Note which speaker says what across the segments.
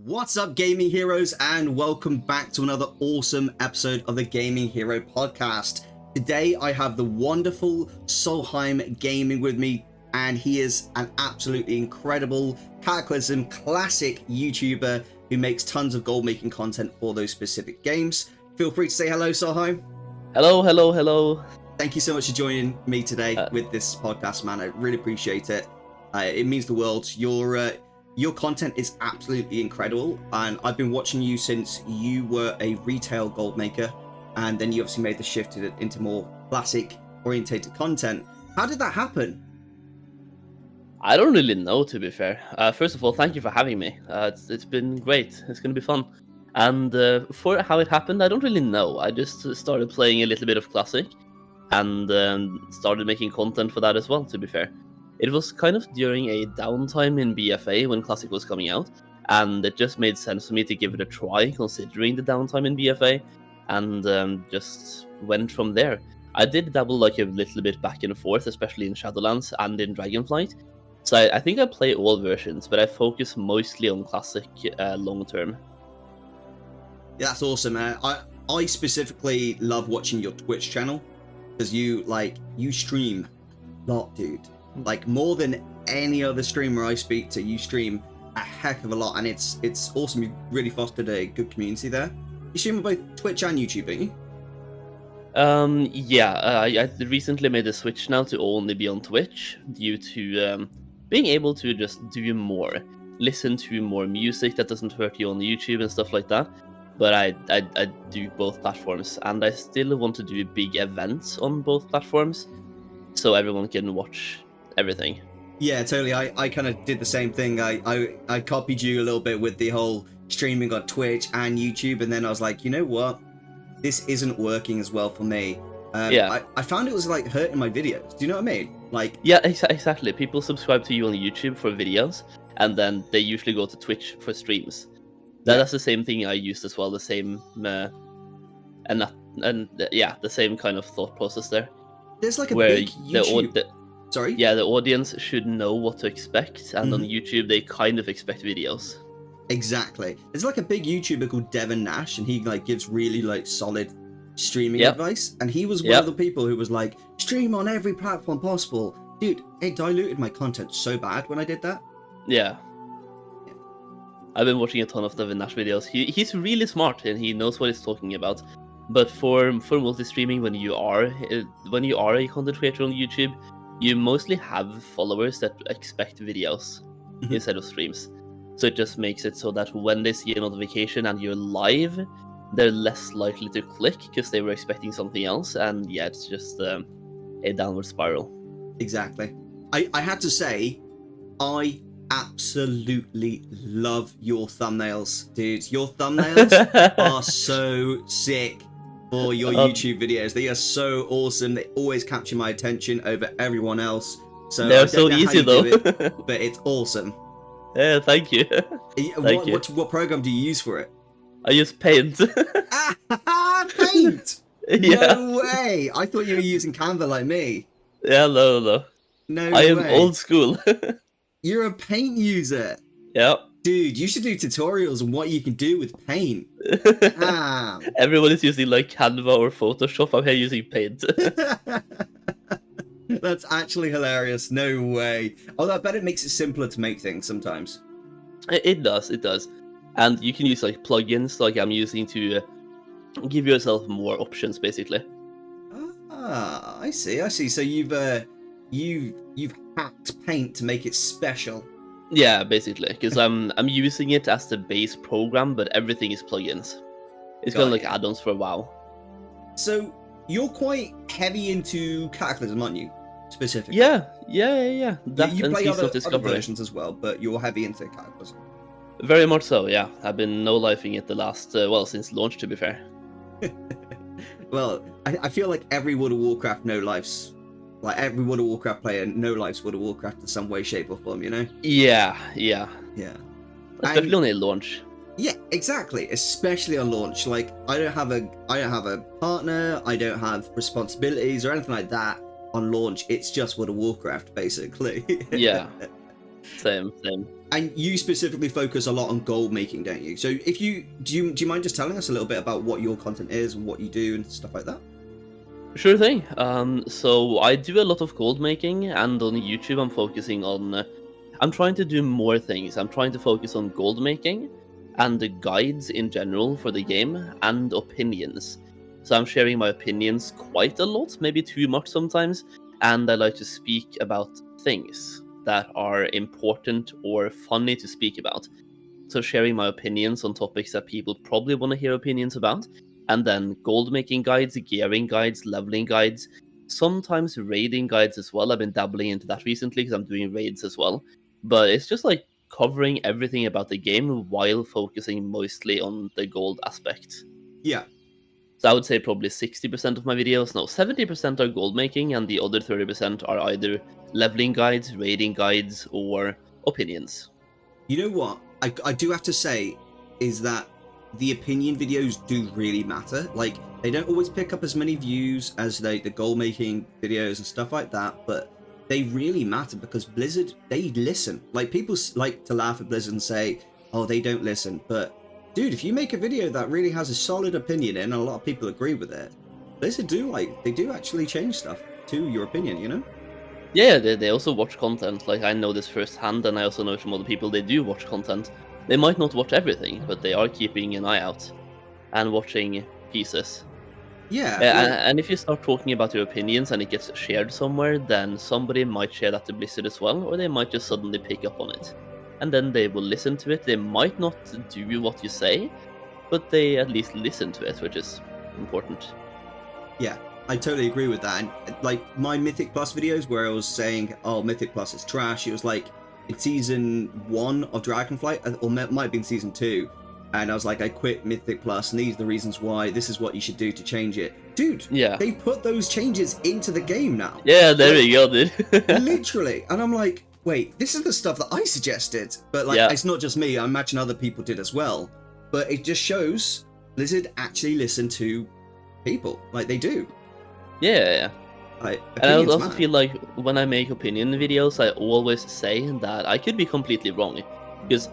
Speaker 1: What's up, gaming heroes, and welcome back to another awesome episode of the Gaming Hero podcast. Today I have the wonderful Solheim gaming with me, and he is an absolutely incredible Cataclysm classic YouTuber who makes tons of gold making content for those specific games. Feel free to say hello, Solheim.
Speaker 2: Hello.
Speaker 1: Thank you so much for joining me today with this podcast, man. I really appreciate it. It means the world. Your content is absolutely incredible, and I've been watching you since you were a retail gold maker, and then you obviously made the shift into more classic orientated content. How did that happen?
Speaker 2: I don't really know, to be fair. First of all, thank you for having me. It's been great. It's going to be fun. And for how it happened, I don't really know. I just started playing a little bit of classic and started making content for that as well, to be fair. It was kind of during a downtime in BFA when Classic was coming out, and it just made sense for me to give it a try considering the downtime in BFA, and just went from there. I did dabble like a little bit back and forth, especially in Shadowlands and in Dragonflight, so I think I play all versions, but I focus mostly on Classic long term.
Speaker 1: Yeah, that's awesome, man. I specifically love watching your Twitch channel because you stream a lot, dude. Like, more than any other streamer I speak to, you stream a heck of a lot, and it's awesome. You've really fostered a good community there. You stream on both Twitch and YouTube, don't you?
Speaker 2: I recently made a switch now to only be on Twitch due to being able to just do more, listen to more music that doesn't hurt you on YouTube and stuff like that. But I do both platforms, and I still want to do big events on both platforms, so everyone can watch everything.
Speaker 1: Yeah, totally. I kind of did the same thing. I copied you a little bit with the whole streaming on Twitch and YouTube, and then I was like, you know what? This isn't working as well for me. I found it was like hurting my videos. Do you know what I mean? Like,
Speaker 2: yeah, exactly. People subscribe to you on YouTube for videos, and then they usually go to Twitch for streams. That's the same thing I used as well. The same, the same kind of thought process there.
Speaker 1: There's like a big YouTube. Sorry?
Speaker 2: Yeah, the audience should know what to expect, and on YouTube they kind of expect videos.
Speaker 1: Exactly. There's like a big YouTuber called Devin Nash, and he like gives really like solid streaming advice, and he was one of the people who was like, stream on every platform possible. Dude, it diluted my content so bad when I did that.
Speaker 2: Yeah. I've been watching a ton of Devin Nash videos. He's really smart, and he knows what he's talking about. But for multi-streaming, when you are a content creator on YouTube, you mostly have followers that expect videos instead of streams. So it just makes it so that when they see a notification and you're live, they're less likely to click because they were expecting something else. And yeah, it's just a downward spiral.
Speaker 1: Exactly. I had to say, I absolutely love your thumbnails, dude. Your thumbnails are so sick for your YouTube videos. They are so awesome. They always capture my attention over everyone else. So
Speaker 2: they're so easy though.
Speaker 1: But it's awesome.
Speaker 2: Yeah, thank you.
Speaker 1: What program do you use for it?
Speaker 2: I use Paint.
Speaker 1: Paint?
Speaker 2: Yeah.
Speaker 1: No way. I thought you were using Canva like me.
Speaker 2: Yeah, no.
Speaker 1: No
Speaker 2: I am
Speaker 1: way.
Speaker 2: old school.
Speaker 1: You're a Paint user.
Speaker 2: Yeah.
Speaker 1: Dude, you should do tutorials on what you can do with Paint.
Speaker 2: Everyone is using like Canva or Photoshop. I'm here using Paint.
Speaker 1: That's actually hilarious. No way. Although I bet it makes it simpler to make things sometimes.
Speaker 2: It does. And you can use like plugins like I'm using to give yourself more options, basically.
Speaker 1: Ah, I see. So you've hacked Paint to make it special.
Speaker 2: Yeah, basically, because I'm using it as the base program, but everything is plugins. It's kind of like add-ons for WoW.
Speaker 1: So you're quite heavy into Cataclysm, aren't you? Specifically.
Speaker 2: Yeah.
Speaker 1: That you play other versions as well, but you're heavy into Cataclysm.
Speaker 2: Very much so. Yeah, I've been no-lifing it the last since launch, to be fair.
Speaker 1: Well, I feel like every World of Warcraft no-lifes. Like, every World of Warcraft player no-lives World of Warcraft in some way, shape, or form, you know?
Speaker 2: Yeah. Especially on a launch.
Speaker 1: Yeah, exactly. Especially on launch. Like, I don't have a partner, I don't have responsibilities or anything like that on launch. It's just World of Warcraft, basically.
Speaker 2: Yeah. Same, same.
Speaker 1: And you specifically focus a lot on gold making, don't you? So if you do you mind just telling us a little bit about what your content is and what you do and stuff like that?
Speaker 2: Sure thing. So I do a lot of gold making, and on YouTube I'm focusing on. I'm trying to do more things. I'm trying to focus on gold making, and the guides in general for the game, and opinions. So I'm sharing my opinions quite a lot, maybe too much sometimes, and I like to speak about things that are important or funny to speak about. So sharing my opinions on topics that people probably want to hear opinions about, and then gold making guides, gearing guides, leveling guides, sometimes raiding guides as well. I've been dabbling into that recently because I'm doing raids as well. But it's just like covering everything about the game while focusing mostly on the gold aspect.
Speaker 1: Yeah.
Speaker 2: So I would say probably 60% of my videos, no, 70% are gold making, and the other 30% are either leveling guides, raiding guides, or opinions.
Speaker 1: You know what? I do have to say is that the opinion videos do really matter. Like, they don't always pick up as many views as the goal making videos and stuff like that, but they really matter because Blizzard, they listen. Like, people like to laugh at Blizzard and say, oh, they don't listen. But, dude, if you make a video that really has a solid opinion in and a lot of people agree with it, Blizzard they do actually change stuff to your opinion, you know?
Speaker 2: Yeah, they also watch content. Like, I know this firsthand, and I also know from other people they do watch content. They might not watch everything, but they are keeping an eye out and watching pieces.
Speaker 1: Yeah.
Speaker 2: And if you start talking about your opinions and it gets shared somewhere, then somebody might share that to Blizzard as well, or they might just suddenly pick up on it. And then they will listen to it. They might not do what you say, but they at least listen to it, which is important.
Speaker 1: Yeah, I totally agree with that. And like my Mythic Plus videos where I was saying, oh, Mythic Plus is trash. It was like in season 1 of Dragonflight, or might have been season 2. And I was like, I quit Mythic Plus, and these are the reasons why. This is what you should do to change it. Dude,
Speaker 2: yeah,
Speaker 1: they put those changes into the game now.
Speaker 2: Yeah, there we go, dude.
Speaker 1: Literally. And I'm like, wait, this is the stuff that I suggested. But like, it's not just me. I imagine other people did as well. But it just shows Blizzard actually listen to people. Like, they do.
Speaker 2: Yeah. And I also feel like when I make opinion videos, I always say that I could be completely wrong. Because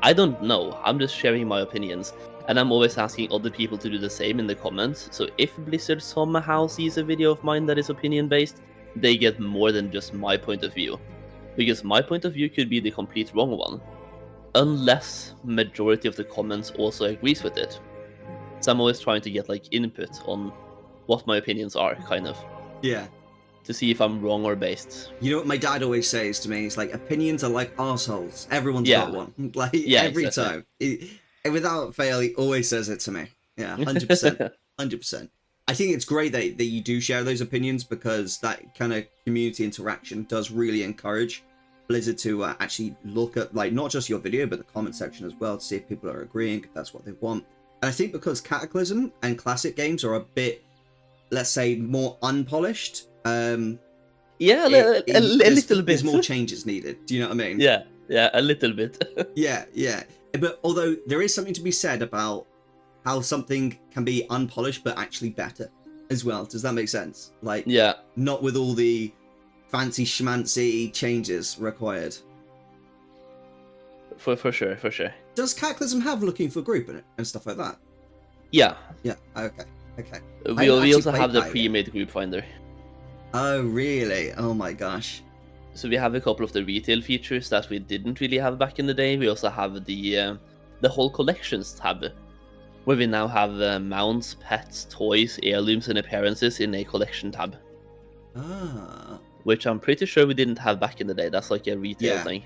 Speaker 2: I don't know. I'm just sharing my opinions. And I'm always asking other people to do the same in the comments. So if Blizzard somehow sees a video of mine that is opinion-based, they get more than just my point of view. Because my point of view could be the complete wrong one. Unless majority of the comments also agrees with it. So I'm always trying to get like input on what my opinions are, kind of.
Speaker 1: Yeah.
Speaker 2: To see if I'm wrong or based.
Speaker 1: You know what my dad always says to me? It's like, opinions are like arseholes. Everyone's got one. Like, every time. Without fail, he always says it to me. Yeah, 100%. 100%. I think it's great that you do share those opinions, because that kind of community interaction does really encourage Blizzard to actually look at, like, not just your video, but the comment section as well, to see if people are agreeing, if that's what they want. And I think because Cataclysm and classic games are a bit, let's say, more unpolished, a little bit. There's more changes needed. Do you know what I mean?
Speaker 2: Yeah, a little bit.
Speaker 1: yeah. But although there is something to be said about how something can be unpolished but actually better as well. Does that make sense? Like, not with all the fancy schmancy changes required.
Speaker 2: For sure.
Speaker 1: Does Cataclysm have looking for group in it and stuff like that?
Speaker 2: Yeah.
Speaker 1: Okay.
Speaker 2: We also have the pre-made group finder.
Speaker 1: Oh, really? Oh my gosh.
Speaker 2: So we have a couple of the retail features that we didn't really have back in the day. We also have the whole collections tab, where we now have mounts, pets, toys, heirlooms, and appearances in a collection tab.
Speaker 1: Ah.
Speaker 2: Which I'm pretty sure we didn't have back in the day. That's like a retail thing.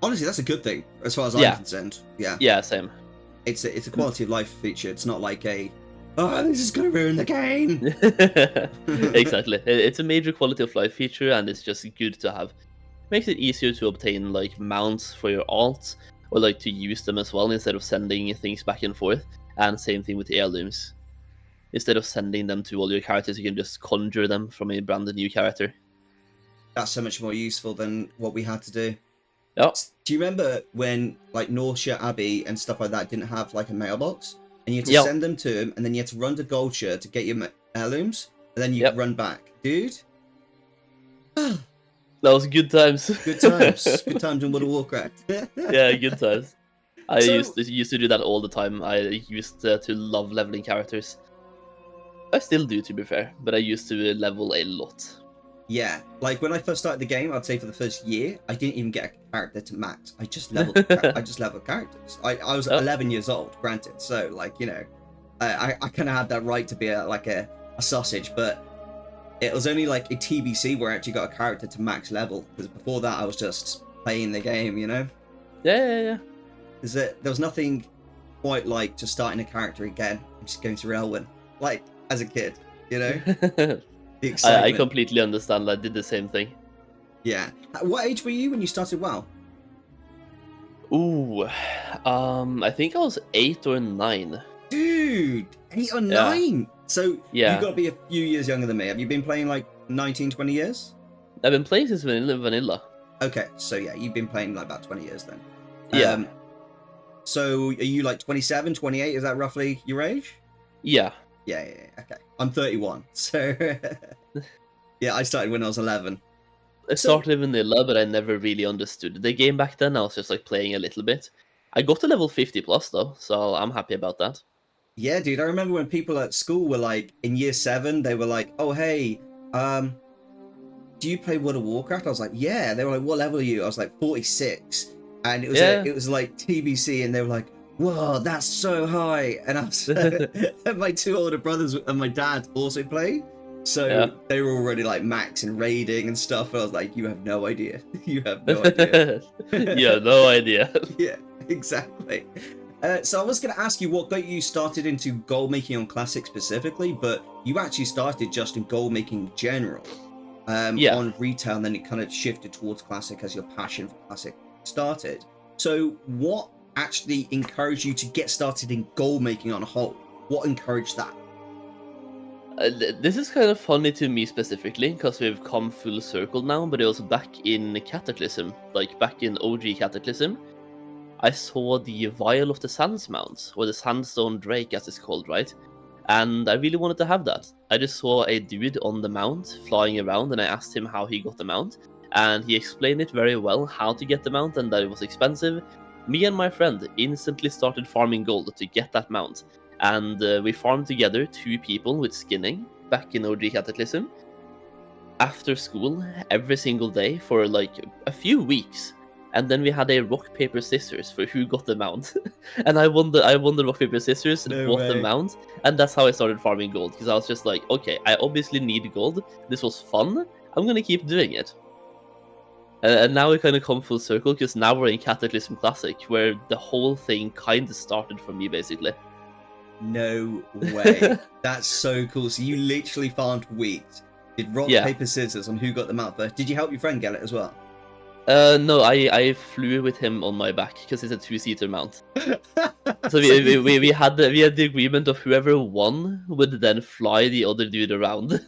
Speaker 1: Honestly, that's a good thing as far as I'm concerned.
Speaker 2: Yeah, same.
Speaker 1: It's a quality of life feature. It's not like this is going to ruin the game.
Speaker 2: Exactly. It's a major quality of life feature, and it's just good to have. Makes it easier to obtain like mounts for your alts, or like to use them as well instead of sending things back and forth. And same thing with heirlooms. Instead of sending them to all your characters, you can just conjure them from a brand new character.
Speaker 1: That's so much more useful than what we had to do.
Speaker 2: Yep.
Speaker 1: Do you remember when like Norcia Abbey and stuff like that didn't have like a mailbox? And you had to send them to him, and then you had to run to Goldshire to get your heirlooms, and then you could run back. Dude?
Speaker 2: That was good times.
Speaker 1: Good times. Good times in World of Warcraft.
Speaker 2: Yeah, good times. I
Speaker 1: So-
Speaker 2: used to do that all the time. I used to love leveling characters. I still do, to be fair, but I used to level a lot.
Speaker 1: Yeah, like when I first started the game, I'd say for the first year, I didn't even get a character to max. I just leveled. I just leveled characters. I was 11 years old, granted. So like I kind of had that right to be a sausage, but it was only like a TBC where I actually got a character to max level. Because before that, I was just playing the game,
Speaker 2: Yeah.
Speaker 1: Because there was nothing quite like just starting a character again and just going through Elwyn, like as a kid, The excitement.
Speaker 2: I completely understand. I did the same thing.
Speaker 1: Yeah. What age were you when you started WoW?
Speaker 2: Ooh, I think I was 8 or 9.
Speaker 1: Dude, 8 or 9? So
Speaker 2: Yeah.
Speaker 1: you've got to be a few years younger than me. Have you been playing like 19, 20 years?
Speaker 2: I've been playing since vanilla.
Speaker 1: Okay, so yeah, you've been playing like about 20 years then.
Speaker 2: Yeah.
Speaker 1: So are you like 27, 28? Is that roughly your age?
Speaker 2: Yeah.
Speaker 1: Yeah, okay. I'm 31, so yeah, I started when I was 11.
Speaker 2: I started vanilla, but I never really understood the game back then. I was just like playing a little bit. I got to level 50 plus though, so I'm happy about that.
Speaker 1: Yeah, dude, I remember when people at school were like, in year 7, they were like, oh, hey, do you play World of Warcraft? I was like, yeah. They were like, what level are you? I was like, 46. And it was like TBC, and they were like, whoa, that's so high. And I was, and my 2 older brothers and my dad also play. So they were already like max and raiding and stuff. And I was like, you have no idea. You have no idea.
Speaker 2: You have no idea.
Speaker 1: Yeah, exactly. So I was going to ask you what got you started into gold making on Classic specifically, but you actually started just in gold making in general on retail, and then it kind of shifted towards Classic as your passion for Classic started. So what actually encouraged you to get started in gold making on a whole? What encouraged that?
Speaker 2: This is kind of funny to me specifically, because we've come full circle now, but it was back in Cataclysm, like back in OG Cataclysm. I saw the Vial of the Sands mount, or the Sandstone Drake as it's called, right? And I really wanted to have that. I just saw a dude on the mount flying around, and I asked him how he got the mount, and he explained it very well, how to get the mount, and that it was expensive. Me and my friend instantly started farming gold to get that mount, and we farmed together 2 people with skinning back in OG Cataclysm. After school, every single day for like a few weeks. And then we had a rock, paper, scissors for who got the mount. And I won the rock, paper, scissors, bought the mount, and that's how I started farming gold. Because I was just like, okay, I obviously need gold. This was fun. I'm gonna keep doing it. And now we kind of come full circle, because now we're in Cataclysm Classic, where the whole thing kind of started for me, basically.
Speaker 1: No way. That's so cool. So you literally farmed wheat, did rock, paper, scissors on who got the mount first. Did you help your friend get it as well?
Speaker 2: No, I flew with him on my back because it's a 2-seater mount. So we had the agreement of whoever won would then fly the other dude around.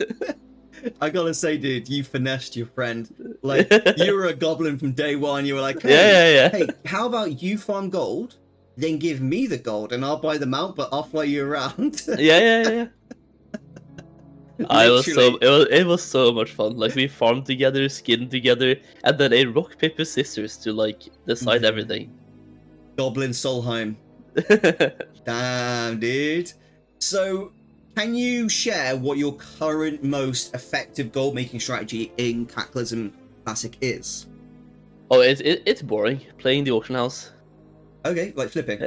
Speaker 1: I gotta say, dude, you finessed your friend. Like, you were a goblin from day one. You were like, hey, hey, how about you farm gold, then give me the gold, and I'll buy the mount, but I'll fly you around.
Speaker 2: Yeah. It was so much fun. Like, we farmed together, skinned together, and then a rock, paper, scissors to like decide everything.
Speaker 1: Goblin Solheim. Damn, dude. So, can you share what your current most effective gold making strategy in Cataclysm Classic is?
Speaker 2: Oh, it's boring playing the auction house.
Speaker 1: Okay, like flipping.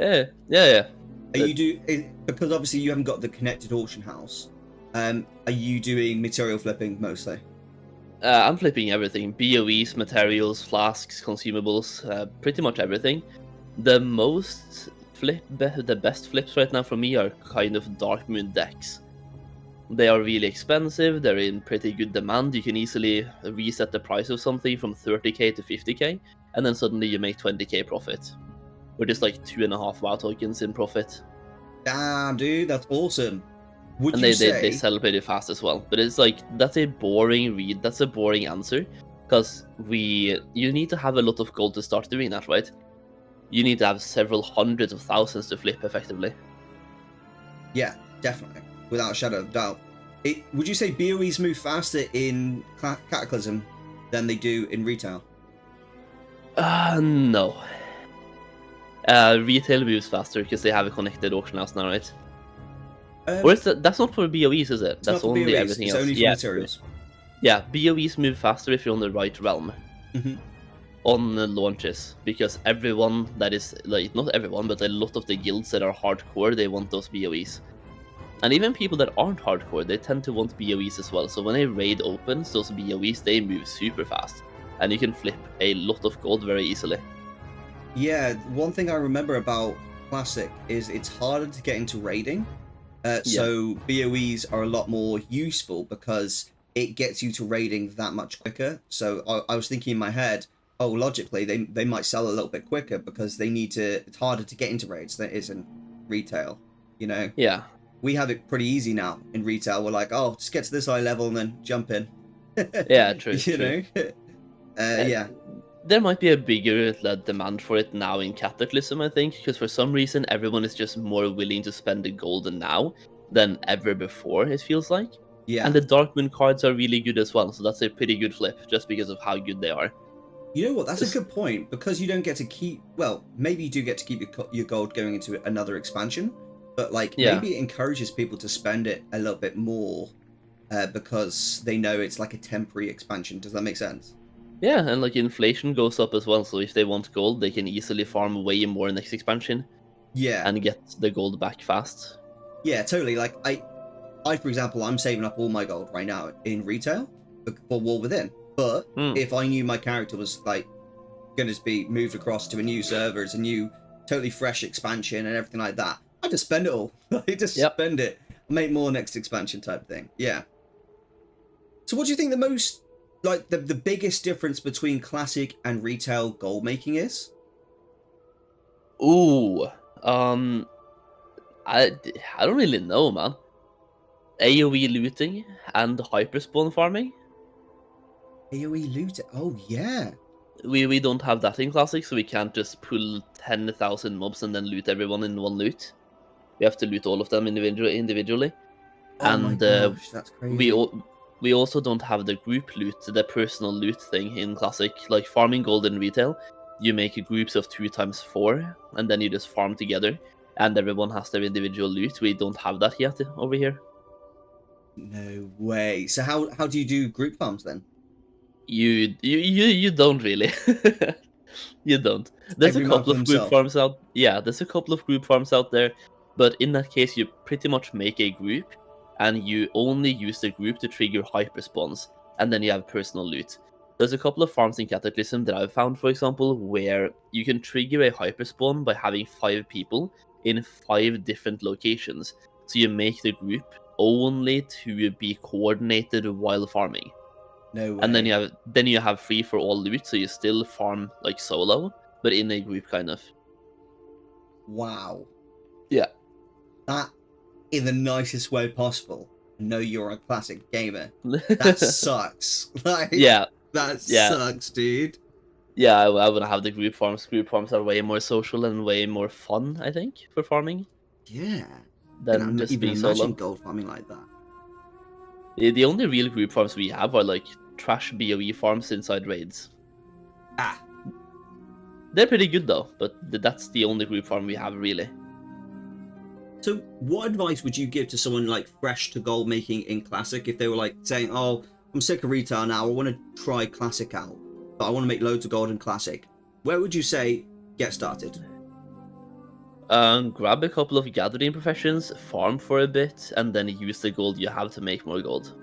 Speaker 2: Yeah.
Speaker 1: Because obviously you haven't got the connected auction house. Are you doing material flipping mostly?
Speaker 2: I'm flipping everything. BOEs, materials, flasks, consumables, pretty much everything. The best flips right now for me are kind of Dark Moon decks. They are really expensive, they're in pretty good demand. You can easily reset the price of something from 30k to 50k, and then suddenly you make 20k profit. Or just like 2.5 WoW tokens in profit.
Speaker 1: Damn, dude, that's awesome.
Speaker 2: They sell pretty fast as well. But it's like, that's a boring read, that's a boring answer. Because you need to have a lot of gold to start doing that, right? You need to have several hundreds of thousands to flip effectively.
Speaker 1: Yeah, definitely. Without a shadow of doubt. Would you say BOEs move faster in Cataclysm than they do in retail?
Speaker 2: No. Retail moves faster because they have a connected auction house now, right? Or is that's not for BOEs, is it?
Speaker 1: It's
Speaker 2: That's
Speaker 1: not for
Speaker 2: only
Speaker 1: BOEs,
Speaker 2: everything
Speaker 1: it's
Speaker 2: else.
Speaker 1: only for
Speaker 2: Yeah,
Speaker 1: materials.
Speaker 2: yeah, BOEs move faster if you're on the right realm
Speaker 1: Mhm.
Speaker 2: on launches, because everyone that is, like, not everyone, but a lot of the guilds that are hardcore, they want those BOEs. And even people that aren't hardcore, they tend to want BOEs as well. So when a raid opens, those BOEs, they move super fast. And you can flip a lot of gold very easily.
Speaker 1: Yeah, one thing I remember about Classic is it's harder to get into raiding. So BOEs are a lot more useful because it gets you to raiding that much quicker. So I was thinking in my head, oh, logically, they might sell a little bit quicker because they need to, it's harder to get into raids than it is in retail, you know?
Speaker 2: Yeah.
Speaker 1: We have it pretty easy now in retail. We're like, oh, just get to this high level and then jump in.
Speaker 2: Yeah, true,
Speaker 1: You
Speaker 2: true.
Speaker 1: know? Yeah.
Speaker 2: There might be a bigger demand for it now in Cataclysm, I think, because for some reason everyone is just more willing to spend the gold now than ever before, it feels like.
Speaker 1: Yeah.
Speaker 2: And the Darkmoon cards are really good as well, so that's a pretty good flip, just because of how good they are.
Speaker 1: You know what? That's a
Speaker 2: Just,
Speaker 1: good point because you don't get to keep. Well, maybe you do get to keep your gold going into another expansion, but like
Speaker 2: yeah.
Speaker 1: maybe it encourages people to spend it a little bit more because they know it's like a temporary expansion. Does that make sense?
Speaker 2: Yeah, and like inflation goes up as well, so if they want gold, they can easily farm way more next expansion
Speaker 1: Yeah.
Speaker 2: and get the gold back fast.
Speaker 1: Yeah, totally. Like I for example, I'm saving up all my gold right now in retail for War Within. But
Speaker 2: Hmm.
Speaker 1: if I knew my character was like going to be moved across to a new server, it's a new, totally fresh expansion and everything like that, I just spend it all. I just
Speaker 2: Yep.
Speaker 1: spend it, make more next expansion type thing. Yeah. So, what do you think the most, like the biggest difference between classic and retail gold making is?
Speaker 2: Ooh, I, I don't really know, man. AoE looting and hyperspawn farming.
Speaker 1: AOE loot. Oh yeah.
Speaker 2: We don't have that in Classic, so we can't just pull 10,000 mobs and then loot everyone in one loot. We have to loot all of them individually.
Speaker 1: Oh my
Speaker 2: And
Speaker 1: gosh, that's
Speaker 2: we
Speaker 1: crazy.
Speaker 2: we also don't have the group loot, the personal loot thing in Classic. Like farming gold in retail, you make groups of 2 x 4, and then you just farm together, and everyone has their individual loot. We don't have that yet over here.
Speaker 1: No way. So how do you do group farms then?
Speaker 2: You don't really. You don't. There's a
Speaker 1: Every man
Speaker 2: couple
Speaker 1: for
Speaker 2: of group
Speaker 1: himself.
Speaker 2: farms out. Yeah, there's a couple of group farms out there, but in that case, you pretty much make a group, and you only use the group to trigger hyper spawns, and then you have personal loot. There's a couple of farms in Cataclysm that I've found, for example, where you can trigger a hyper spawn by having 5 people in 5 different locations. So you make the group only to be coordinated while farming.
Speaker 1: No
Speaker 2: And then
Speaker 1: way.
Speaker 2: you have free for all loot, so you still farm like solo, but in a group kind of.
Speaker 1: Wow.
Speaker 2: Yeah.
Speaker 1: That, in the nicest way possible. I know you're a classic gamer. That sucks. Like,
Speaker 2: Yeah,
Speaker 1: that
Speaker 2: yeah,
Speaker 1: sucks, dude.
Speaker 2: yeah. I wanna have the group farms. Group farms are way more social and way more fun, I think, for farming
Speaker 1: Yeah.
Speaker 2: than
Speaker 1: Can
Speaker 2: just
Speaker 1: even
Speaker 2: being
Speaker 1: imagine
Speaker 2: solo.
Speaker 1: gold farming like that.
Speaker 2: The only real group farms we have are like trash BOE farms inside raids.
Speaker 1: Ah.
Speaker 2: They're pretty good though, but that's the only group farm we have really.
Speaker 1: So, what advice would you give to someone like fresh to gold making in classic if they were like saying, "Oh, I'm sick of retail now. I want to try classic out, but I want to make loads of gold in classic." Where would you say get started?
Speaker 2: Grab a couple of gathering professions, farm for a bit, and then use the gold you have to make more gold.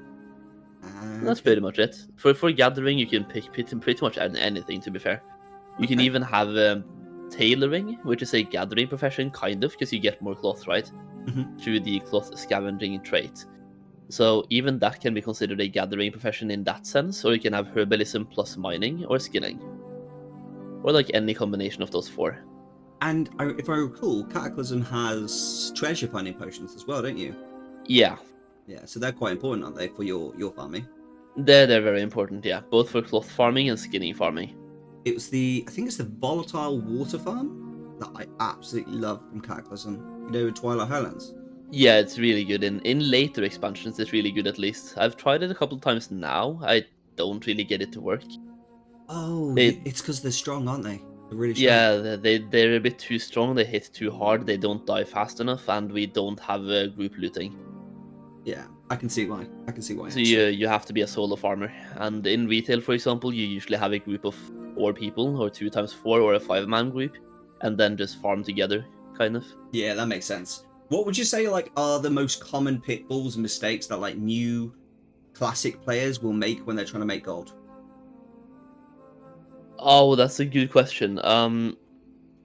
Speaker 2: And that's
Speaker 1: Okay.
Speaker 2: pretty much it. For gathering, you can pick pretty much anything. To be fair, you can
Speaker 1: Okay.
Speaker 2: even have tailoring, which is a gathering profession, kind of, because you get more cloth, right?
Speaker 1: Mhm.
Speaker 2: Through the cloth scavenging trait. So even that can be considered a gathering profession in that sense, or you can have herbalism plus mining or skilling, or like any combination of those 4.
Speaker 1: And if I recall, Cataclysm has treasure finding potions as well, don't you?
Speaker 2: Yeah,
Speaker 1: Yeah, so they're quite important, aren't they, for your farming?
Speaker 2: they're very important. Yeah, both for cloth farming and skinning farming.
Speaker 1: It was I think it's the volatile water farm that I absolutely love from Cataclysm. You know, Twilight Highlands.
Speaker 2: Yeah, it's really good. In later expansions, it's really good at least. I've tried it a couple of times now. I don't really get it to work.
Speaker 1: Oh,
Speaker 2: They,
Speaker 1: it's because they're strong, aren't they? They're really strong.
Speaker 2: yeah, they're a bit too strong. They hit too hard. They don't die fast enough, and we don't have group looting.
Speaker 1: Yeah, I can see why. I can see why.
Speaker 2: So you have to be a solo farmer. And in retail, for example, you usually have a group of 4 people, or 2 times 4, or a 5-man group, and then just farm together, kind of.
Speaker 1: Yeah, that makes sense. What would you say like are the most common pitfalls and mistakes that like new classic players will make when they're trying to make gold?
Speaker 2: Oh, that's a good question.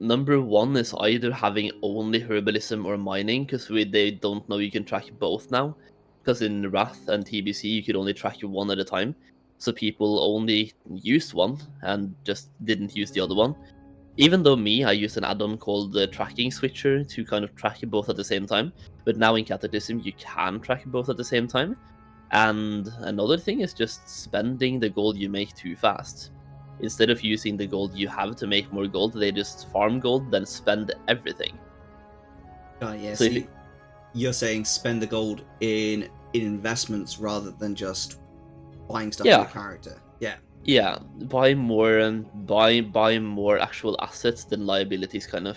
Speaker 2: Number one is either having only herbalism or mining, because they don't know you can track both now. Because in Wrath and TBC, you could only track one at a time. So people only used one and just didn't use the other one. Even though I used an add-on called the Tracking Switcher to kind of track both at the same time. But now in Cataclysm, you can track both at the same time. And another thing is just spending the gold you make too fast. Instead of using the gold you have to make more gold, they just farm gold, then spend everything.
Speaker 1: Oh yeah,
Speaker 2: So
Speaker 1: so
Speaker 2: if
Speaker 1: you're saying spend the gold in investments rather than just buying stuff for
Speaker 2: yeah,
Speaker 1: your character. Yeah.
Speaker 2: yeah, buy more and buy more actual assets than liabilities, kind of.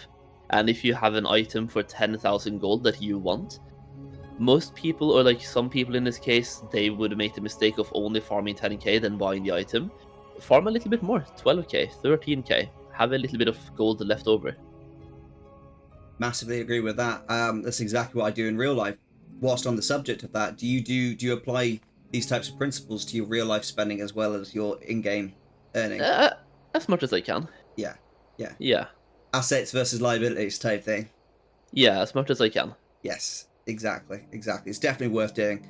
Speaker 2: And if you have an item for 10,000 gold that you want, most people, or like some people in this case, they would make the mistake of only farming 10k, then buying the item. Farm a little bit more, 12k, 13k. Have a little bit of gold left over.
Speaker 1: Massively agree with that. That's exactly what I do in real life. Whilst on the subject of that, do you apply these types of principles to your real life spending as well as your in-game earning?
Speaker 2: Uh, as much as I can.
Speaker 1: Yeah, yeah.
Speaker 2: Yeah.
Speaker 1: Assets versus liabilities type thing.
Speaker 2: Yeah, as much as I can.
Speaker 1: Yes, exactly, exactly. It's definitely worth doing.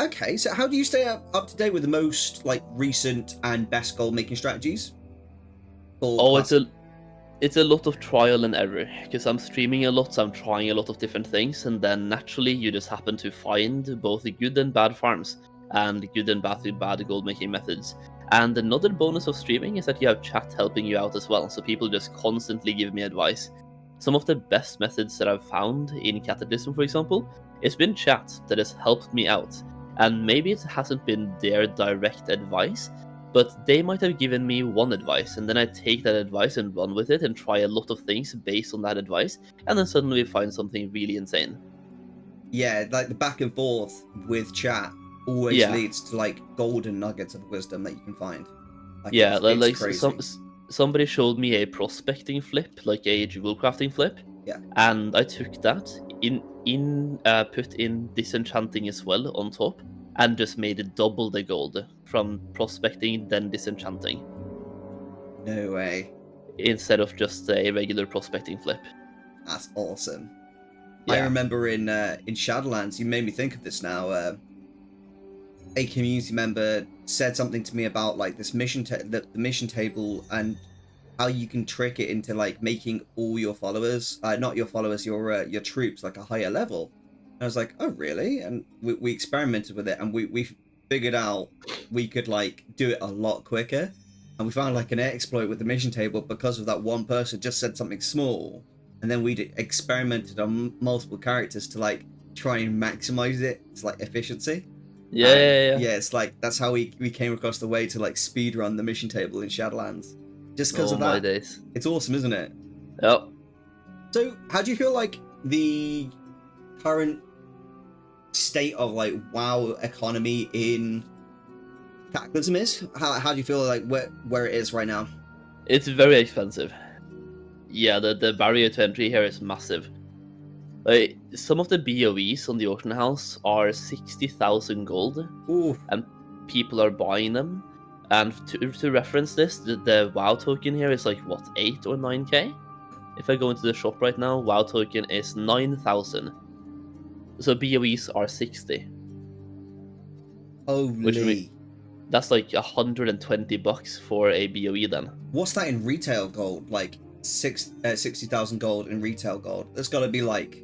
Speaker 1: Okay, so how do you stay up to date with the most like recent and best goal making strategies? For
Speaker 2: Oh,
Speaker 1: classic?
Speaker 2: it's a lot of trial and error, because I'm streaming a lot, so I'm trying a lot of different things, and then naturally you just happen to find both the good and bad farms, and good and bad gold making methods. And another bonus of streaming is that you have chat helping you out as well, so people just constantly give me advice. Some of the best methods that I've found in Cataclysm, for example, it's been chat that has helped me out. And maybe it hasn't been their direct advice, but they might have given me one advice, and then I take that advice and run with it and try a lot of things based on that advice, and then suddenly find something really insane.
Speaker 1: Yeah, like the back and forth with chat always
Speaker 2: Yeah,
Speaker 1: leads to like golden nuggets of wisdom that you can find. Like
Speaker 2: yeah,
Speaker 1: it's crazy.
Speaker 2: somebody showed me a prospecting flip, like a jewel crafting flip,
Speaker 1: Yeah.
Speaker 2: and I took that put in disenchanting as well on top, and just made it double the gold from prospecting then disenchanting,
Speaker 1: No way.
Speaker 2: instead of just a regular prospecting flip.
Speaker 1: That's awesome. I
Speaker 2: Yeah.
Speaker 1: remember in Shadowlands, you made me think of this now. A community member said something to me about like this the mission table and how you can trick it into like making all your followers, not your followers, your troops like a higher level. And I was like, oh really? And we experimented with it, and we figured out we could like do it a lot quicker. And we found like an exploit with the mission table because of that one person just said something small, and then we experimented on multiple characters to like try and maximize its like efficiency.
Speaker 2: Yeah,
Speaker 1: And
Speaker 2: yeah, yeah.
Speaker 1: yeah, it's like that's how we came across the way to like speed run the mission table in Shadowlands. Just because
Speaker 2: Oh
Speaker 1: of
Speaker 2: my
Speaker 1: that.
Speaker 2: days.
Speaker 1: It's awesome, isn't it?
Speaker 2: Yep.
Speaker 1: So how do you feel like the current state of like WoW economy in Cataclysm is? How do you feel like where it is right now?
Speaker 2: It's very expensive. Yeah, the barrier to entry here is massive. Like, some of the BOEs on the auction house are 60,000 gold,
Speaker 1: Ooh,
Speaker 2: and people are buying them. And to reference this, the WoW token here is like, what, 8 or 9k? If I go into the shop right now, WoW token is 9,000. So BOEs are 60, which
Speaker 1: holy.
Speaker 2: that's like 120 bucks for a BOE then.
Speaker 1: What's that in retail gold? Like 60,000 gold in retail gold. That's got to be like.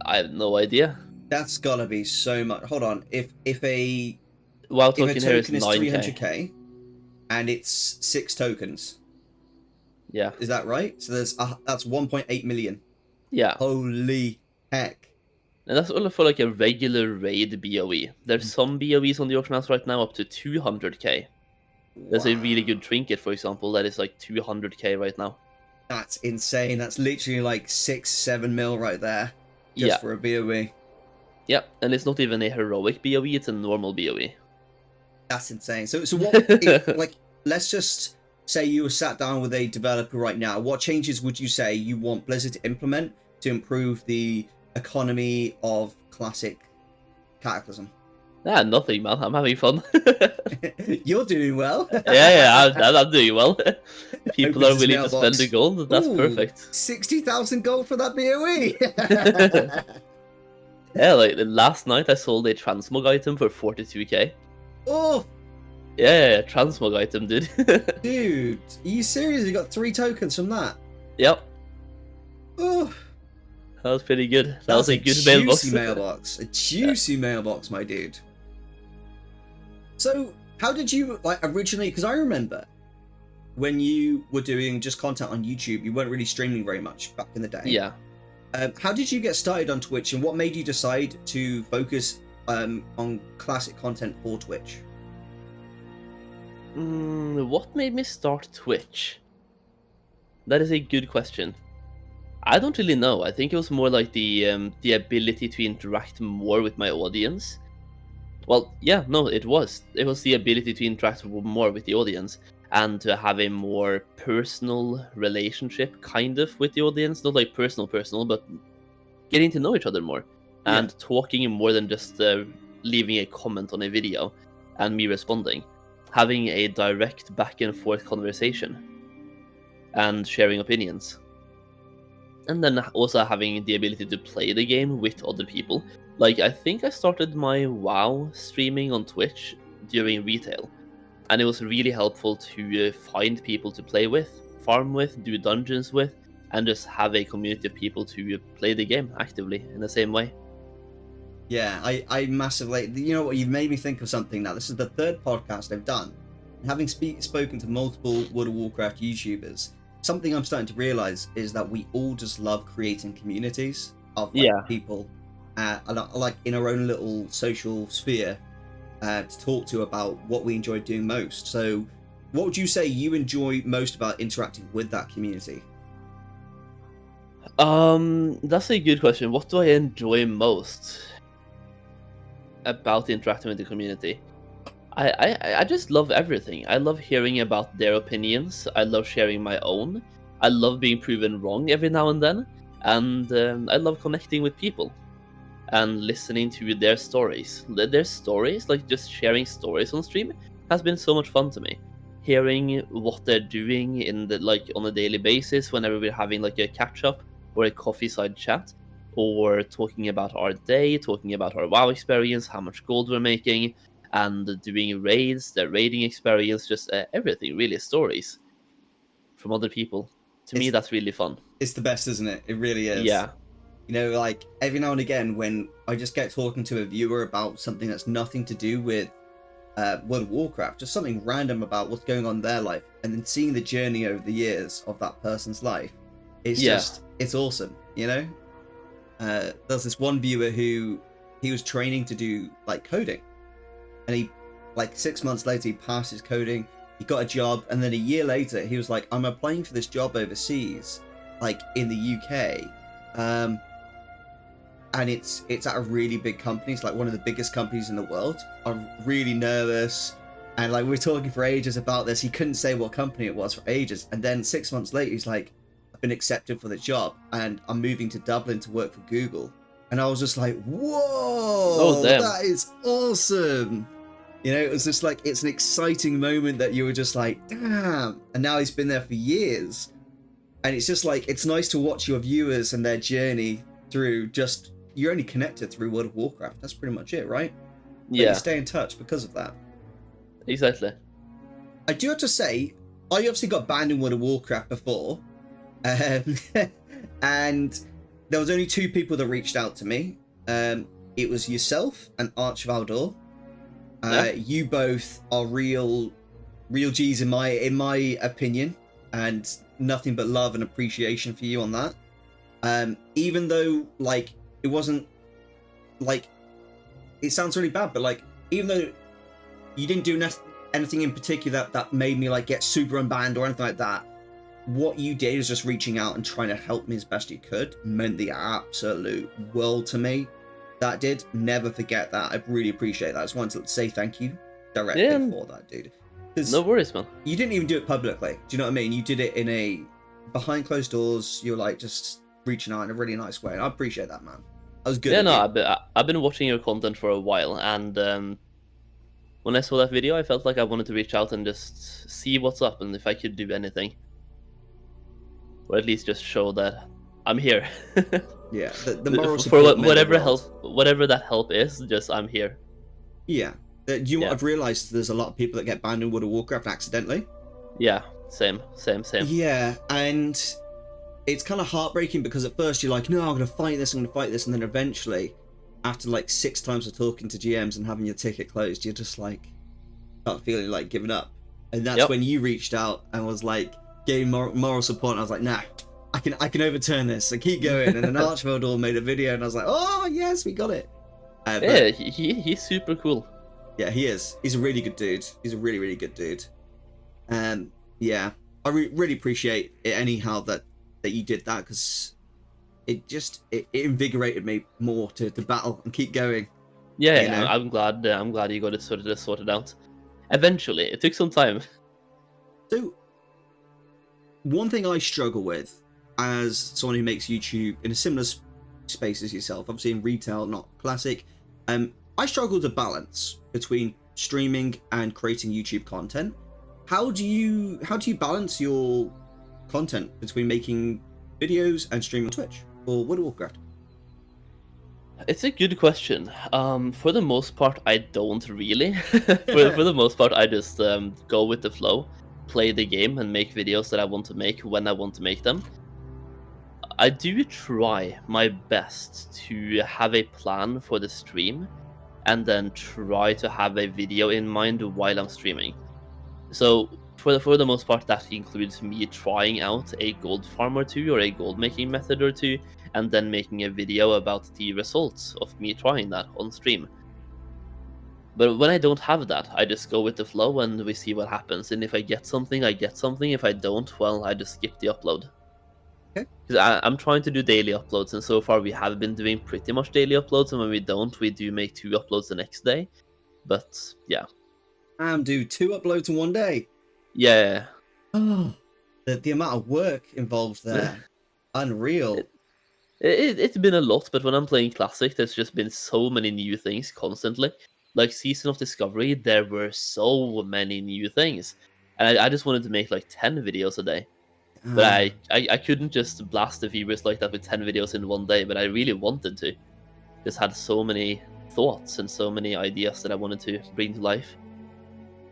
Speaker 2: I have no idea.
Speaker 1: That's got to be so much. Hold on. If a
Speaker 2: WoW
Speaker 1: if a
Speaker 2: token here is
Speaker 1: token is
Speaker 2: 9k.
Speaker 1: 300k and it's 6 tokens,
Speaker 2: Yeah.
Speaker 1: is that right? So that's 1.8 million.
Speaker 2: Yeah.
Speaker 1: Holy heck.
Speaker 2: And that's only for like a regular raid BOE. There's some BOEs on the auction house right now up to 200k. There's a really good trinket, for example, that is like 200k right now.
Speaker 1: That's insane. That's literally like 6-7 mil right there, just
Speaker 2: Yeah.
Speaker 1: for a BOE.
Speaker 2: Yeah, and it's not even a heroic BOE; it's a normal BOE.
Speaker 1: That's insane. So what? Like, let's just say you were sat down with a developer right now. What changes would you say you want Blizzard to implement to improve the economy of classic Cataclysm?
Speaker 2: Ah, nothing, man. I'm having fun.
Speaker 1: You're doing well.
Speaker 2: I'm doing well. People
Speaker 1: Opens
Speaker 2: are
Speaker 1: his
Speaker 2: willing to spend
Speaker 1: mailbox.
Speaker 2: the gold. That's
Speaker 1: Ooh,
Speaker 2: perfect.
Speaker 1: 60,000 gold for that BOE.
Speaker 2: Yeah, like last night I sold a transmog item for 42k.
Speaker 1: Oh,
Speaker 2: Yeah, transmog item, dude.
Speaker 1: dude, are you serious? You got 3 tokens from that?
Speaker 2: Yep,
Speaker 1: Oh,
Speaker 2: that was pretty good. That
Speaker 1: that's
Speaker 2: was a good mailbox.
Speaker 1: mailbox. A juicy mailbox, my dude. So, how did you like originally? Because I remember when you were doing just content on YouTube, you weren't really streaming very much back in the day.
Speaker 2: Yeah.
Speaker 1: How did you get started on Twitch, and what made you decide to focus on classic content for Twitch?
Speaker 2: What made me start Twitch? That is a good question. I don't really know. I think it was more like the ability to interact more with my audience. Well, yeah, no, it was. It was the ability to interact more with the audience and to have a more personal relationship, kind of, with the audience. Not like personal, but getting to know each other more and talking more than just leaving a comment on a video and me responding. Having a direct back and forth conversation and sharing opinions. And then also having the ability to play the game with other people. Like, I think I started my WoW streaming on Twitch during retail, and it was really helpful to find people to play with, farm with, do dungeons with, and just have a community of people to play the game actively in the same way.
Speaker 1: Yeah, I massively. You know what? You've made me think of something now. This is the 3rd podcast I've done. And having spoken to multiple World of Warcraft YouTubers, something I'm starting to realize is that we all just love creating communities of people, like in our own little social sphere, to talk to about what we enjoy doing most. So, what would you say you enjoy most about interacting with that community?
Speaker 2: That's a good question. What do I enjoy most about interacting with the community? I just love everything. I love hearing about their opinions. I love sharing my own. I love being proven wrong every now and then. And I love connecting with people and listening to their stories. Their stories, like just sharing stories on stream, has been so much fun to me. Hearing what they're doing in the on a daily basis whenever we're having like a catch up or a coffee side chat, or talking about our day, talking about our WoW experience, how much gold we're making, and doing raids, their raiding experience, just everything, really, stories from other people. To me, that's really fun.
Speaker 1: It's the best, isn't it? It really is.
Speaker 2: Yeah.
Speaker 1: You know, like every now and again when I just get talking to a viewer about something that's nothing to do with World of Warcraft, just something random about what's going on in their life, and then seeing the journey over the years of that person's life, it's awesome, you know? There's this one viewer who he was training to do like coding, and he, like 6 months later, he passed his coding, he got a job, and then a year later he was like, I'm applying for this job overseas, like in the UK, and it's at a really big company. It's like one of the biggest companies in the world. I'm really nervous, and like we're talking for ages about this. He couldn't say what company it was for ages, and then 6 months later he's like, I've been accepted for the job and I'm moving to Dublin to work for Google. And I was just like, whoa, that is awesome. You know, it was just like, it's an exciting moment that you were just like, damn. And now he's been there for years, and it's just like, it's nice to watch your viewers and their journey through just, you're only connected through World of Warcraft. That's pretty much it, right?
Speaker 2: Yeah.
Speaker 1: But you stay in touch because of that.
Speaker 2: Exactly.
Speaker 1: I do have to say, I obviously got banned in World of Warcraft before, and there was only 2 people that reached out to me. It was yourself and Arch Valdor. You both are real G's in my opinion, and nothing but love and appreciation for you on that. Even though like it wasn't like, it sounds really bad, but like, even though you didn't do anything in particular that made me like get super unbanned or anything like that, what you did is just reaching out and trying to help me as best you could meant the absolute world to me. That did. Never forget that. I really appreciate that. I just wanted to say thank you directly for that, dude.
Speaker 2: No worries, man.
Speaker 1: You didn't even do it publicly. Do you know what I mean? You did it in a behind closed doors. You're like just reaching out in a really nice way, and I appreciate that, man. That was good.
Speaker 2: Yeah, no, I've been watching your content for a while, and when I saw that video, I felt like I wanted to reach out and just see what's up and if I could do anything, or at least just show that I'm here.
Speaker 1: Yeah, the moral
Speaker 2: for
Speaker 1: support
Speaker 2: whatever that help is, just I'm here.
Speaker 1: Yeah. Do you know what I've realized? There's a lot of people that get banned in World of Warcraft accidentally.
Speaker 2: Yeah, same.
Speaker 1: Yeah, and it's kind of heartbreaking because at first you're like, no, I'm gonna fight this, and then eventually, after like 6 times of talking to GMs and having your ticket closed, you're just like, start feeling like giving up. And that's when you reached out and was like, gave moral support, and I was like, nah, I can overturn this, and keep going. And then Archville made a video, and I was like, oh yes, we got it.
Speaker 2: Yeah, he's super cool.
Speaker 1: Yeah, he is. He's a really good dude. He's a really, really good dude. Yeah, I really appreciate it anyhow that you did that, because it invigorated me more to battle and keep going.
Speaker 2: Yeah, you know? I'm glad you got it sorted out. Eventually, it took some time.
Speaker 1: So, one thing I struggle with as someone who makes YouTube in a similar space as yourself, obviously in retail, not classic, I struggle to balance between streaming and creating YouTube content. How do you balance your content between making videos and streaming on Twitch or World of Warcraft?
Speaker 2: It's a good question. For the most part, I don't really. for the most part, I just go with the flow, play the game, and make videos that I want to make when I want to make them. I do try my best to have a plan for the stream, and then try to have a video in mind while I'm streaming. So for the most part, that includes me trying out a gold farm or two, or a gold making method or two, and then making a video about the results of me trying that on stream. But when I don't have that, I just go with the flow and we see what happens. And if I get something, I get something. If I don't, well, I just skip the upload.
Speaker 1: Okay.
Speaker 2: Because I'm trying to do daily uploads, and so far we have been doing pretty much daily uploads, and when we don't, we do make 2 uploads the next day. But yeah.
Speaker 1: Do 2 uploads in one day?
Speaker 2: Yeah.
Speaker 1: Oh, the amount of work involved there. Unreal.
Speaker 2: It's been a lot, but when I'm playing Classic, there's just been so many new things constantly. Like Season of Discovery, there were so many new things. And I just wanted to make like 10 videos a day. But I couldn't just blast the viewers like that with 10 videos in one day, but I really wanted to. Just had so many thoughts and so many ideas that I wanted to bring to life.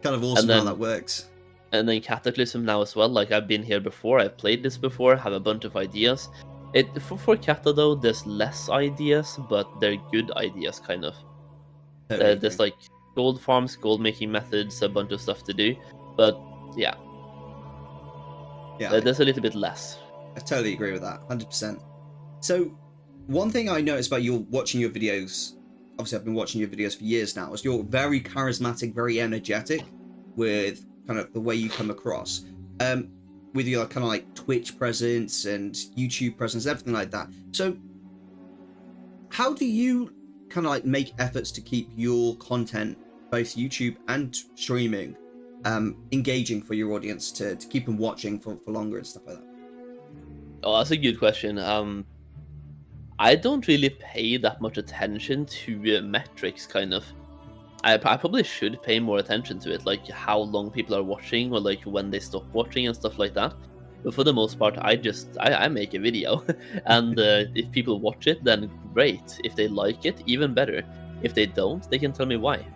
Speaker 1: Kind of awesome how that works.
Speaker 2: And then Cataclysm now as well. Like, I've been here before, I've played this before, have a bunch of ideas. For Cata though, there's less ideas, but they're good ideas, kind of. There's like gold farms, gold making methods, a bunch of stuff to do. But yeah. There's a little bit less.
Speaker 1: I totally agree with that, 100%. So, one thing I noticed about you watching your videos, obviously I've been watching your videos for years now, is you're very charismatic, very energetic with kind of the way you come across. With your kind of like Twitch presence and YouTube presence, everything like that. So, how do you kind of like make efforts to keep your content, both YouTube and streaming, engaging for your audience to keep them watching for longer and stuff like that?
Speaker 2: Oh, that's a good question. I don't really pay that much attention to metrics, kind of. I probably should pay more attention to it, like how long people are watching, or like when they stop watching and stuff like that. But for the most part, I make a video, and if people watch it, then great. If they like it, even better. If they don't, they can tell me why.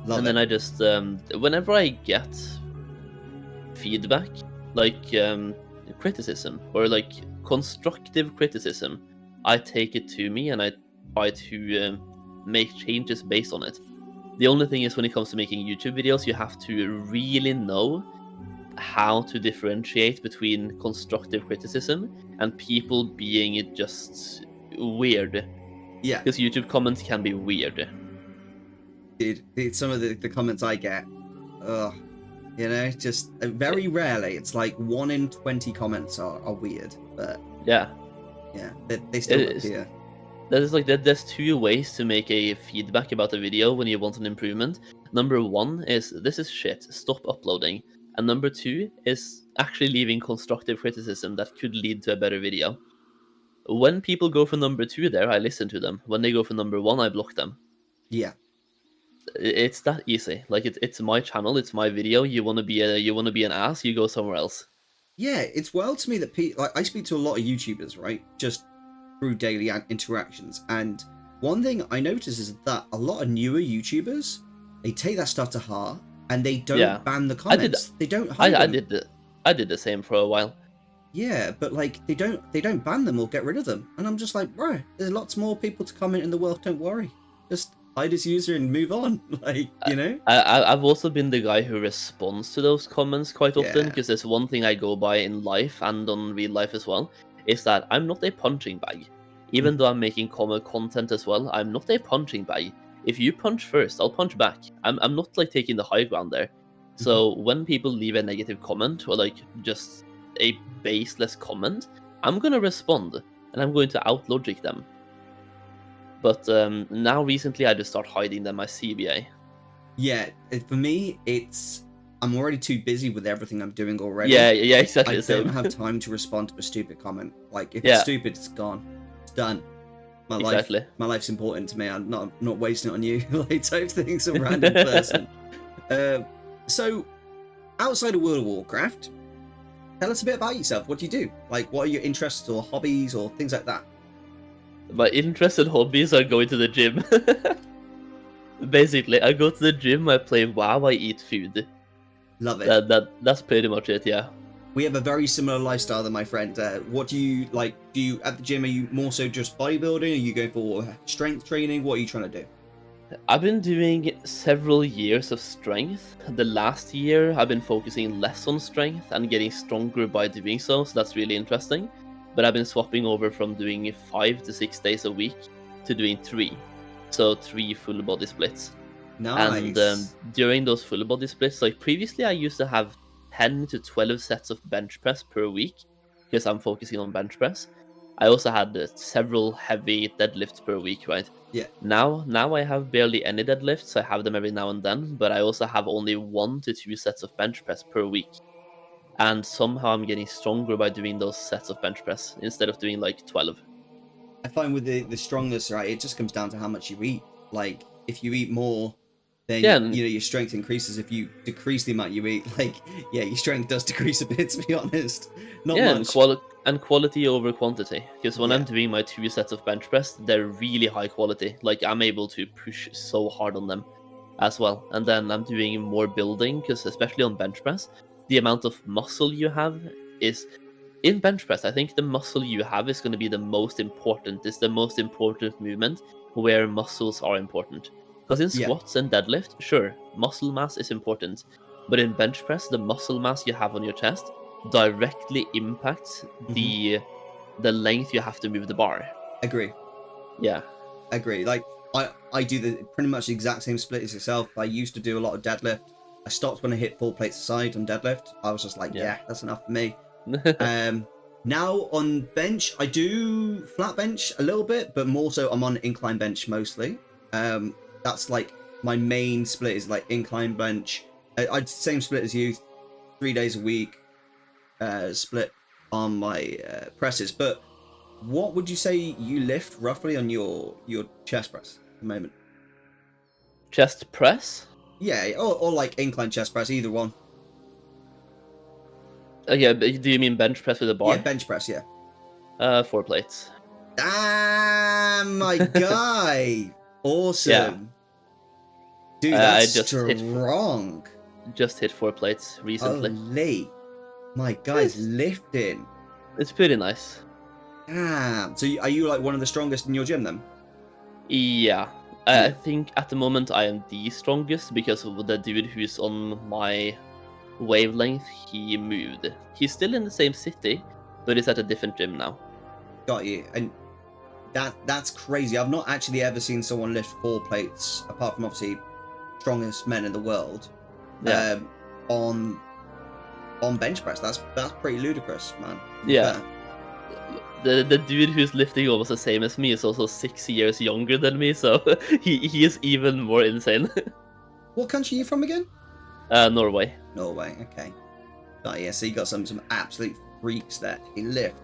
Speaker 2: Then I just, whenever I get feedback, like criticism, or like constructive criticism, I take it to me and I try to make changes based on it. The only thing is, when it comes to making YouTube videos, you have to really know how to differentiate between constructive criticism and people being just weird.
Speaker 1: Yeah,
Speaker 2: Because YouTube comments can be weird.
Speaker 1: dude, some of the comments I get, ugh, you know, just very rarely. It's like 1 in 20 comments are weird, but
Speaker 2: Yeah.
Speaker 1: yeah, they still
Speaker 2: It's,
Speaker 1: appear.
Speaker 2: There's like there's two ways to make a feedback about a video when you want an improvement. Number one is this is shit, stop uploading. And number two is actually leaving constructive criticism that could lead to a better video. When people go for number two there, I listen to them. When they go for number one, I block them.
Speaker 1: Yeah.
Speaker 2: It's that easy. Like it's my channel, it's my video. You wanna be an ass, you go somewhere else.
Speaker 1: Yeah, it's wild to me that like I speak to a lot of YouTubers, right? Just through daily interactions, and one thing I notice is that a lot of newer YouTubers, they take that stuff to heart and they don't
Speaker 2: Yeah.
Speaker 1: ban the comments. They don't hide
Speaker 2: I
Speaker 1: them.
Speaker 2: I did the same for a while.
Speaker 1: Yeah, but like they don't ban them or get rid of them. And I'm just like, bro, there's lots more people to comment in the world. Don't worry, just hide this user and move on. Like, you know.
Speaker 2: I've also been the guy who responds to those comments quite often,
Speaker 1: Yeah.
Speaker 2: because there's one thing I go by in life and on real life as well, is that I'm not a punching bag. Even though I'm making comic content as well, I'm not a punching bag. If you punch first, I'll punch back. I'm not like taking the high ground there. So when people leave a negative comment or like just a baseless comment, I'm gonna respond and I'm going to outlogic them. But now recently I just start hiding them as CBA.
Speaker 1: Yeah, for me, I'm already too busy with everything I'm doing already.
Speaker 2: Yeah, exactly
Speaker 1: I
Speaker 2: the same.
Speaker 1: don't have time to respond to a stupid comment. Like, if
Speaker 2: Yeah.
Speaker 1: it's stupid, it's gone. It's done.
Speaker 2: Exactly.
Speaker 1: My life's important to me. I'm not wasting it on you. Like, type thing, some random person. So, outside of World of Warcraft, tell us a bit about yourself. What do you do? Like, what are your interests or hobbies or things like that?
Speaker 2: My interests and hobbies are going to the gym. Basically, I go to the gym, I play WoW, I eat food.
Speaker 1: Love it.
Speaker 2: That's pretty much it, yeah.
Speaker 1: We have a very similar lifestyle than my friend. What do you like? Do you at the gym? Are you more so just bodybuilding? Are you going for strength training? What are you trying to do?
Speaker 2: I've been doing several years of strength. The last year, I've been focusing less on strength and getting stronger by doing so that's really interesting. But I've been swapping over from doing 5 to 6 days a week to doing 3. So 3 full body splits.
Speaker 1: Nice.
Speaker 2: And during those full body splits, like previously I used to have 10 to 12 sets of bench press per week because I'm focusing on bench press. I also had several heavy deadlifts per week, right?
Speaker 1: Yeah.
Speaker 2: Now I have barely any deadlifts. I have them every now and then, but I also have only 1 to 2 sets of bench press per week. And somehow I'm getting stronger by doing those sets of bench press instead of doing like 12.
Speaker 1: I find with the strongest, right, it just comes down to how much you eat. Like, if you eat more, then you know your strength increases. If you decrease the amount you eat, like, yeah, your strength does decrease a bit, to be honest. Not much.
Speaker 2: And quality over quantity. Because when I'm doing my 2 sets of bench press, they're really high quality. Like, I'm able to push so hard on them as well. And then I'm doing more building, because especially on bench press, the amount of muscle you have is... In bench press, I think the muscle you have is going to be the most important. It's the most important movement where muscles are important. Because in squats and deadlift, sure, muscle mass is important. But in bench press, the muscle mass you have on your chest directly impacts the length you have to move the bar.
Speaker 1: Agree.
Speaker 2: Yeah.
Speaker 1: Agree. Like, I do the pretty much the exact same split as yourself. I used to do a lot of deadlift. I stopped when I hit 4 plates aside on deadlift. I was just like, yeah that's enough for me. Now on bench, I do flat bench a little bit, but more so I'm on incline bench mostly. That's like my main split is like incline bench. I'd same split as you, 3 days a week, split on my presses. But what would you say you lift roughly on your chest press at the moment?
Speaker 2: Chest press?
Speaker 1: Yeah, or like incline chest press, either one.
Speaker 2: Yeah, but do you mean bench press with a bar?
Speaker 1: Yeah, bench press, yeah.
Speaker 2: 4 plates.
Speaker 1: Damn, my guy. Awesome.
Speaker 2: Yeah.
Speaker 1: Dude, that's strong.
Speaker 2: Just hit 4 plates recently.
Speaker 1: Holy. My guy's lifting.
Speaker 2: It's pretty nice.
Speaker 1: Damn. So are you like one of the strongest in your gym then?
Speaker 2: Yeah. I think at the moment I am the strongest because of the dude who's on my wavelength, he moved. He's still in the same city, but he's at a different gym now.
Speaker 1: Got you. And that's crazy. I've not actually ever seen someone lift 4 plates, apart from obviously strongest men in the world,
Speaker 2: Yeah.
Speaker 1: on bench press. That's pretty ludicrous, man. To be
Speaker 2: Yeah.
Speaker 1: fair.
Speaker 2: The dude who's lifting almost the same as me is also 6 years younger than me, so he is even more insane.
Speaker 1: What country are you from again?
Speaker 2: Norway.
Speaker 1: Norway. Okay. Oh yeah, so you got some absolute freaks that can lift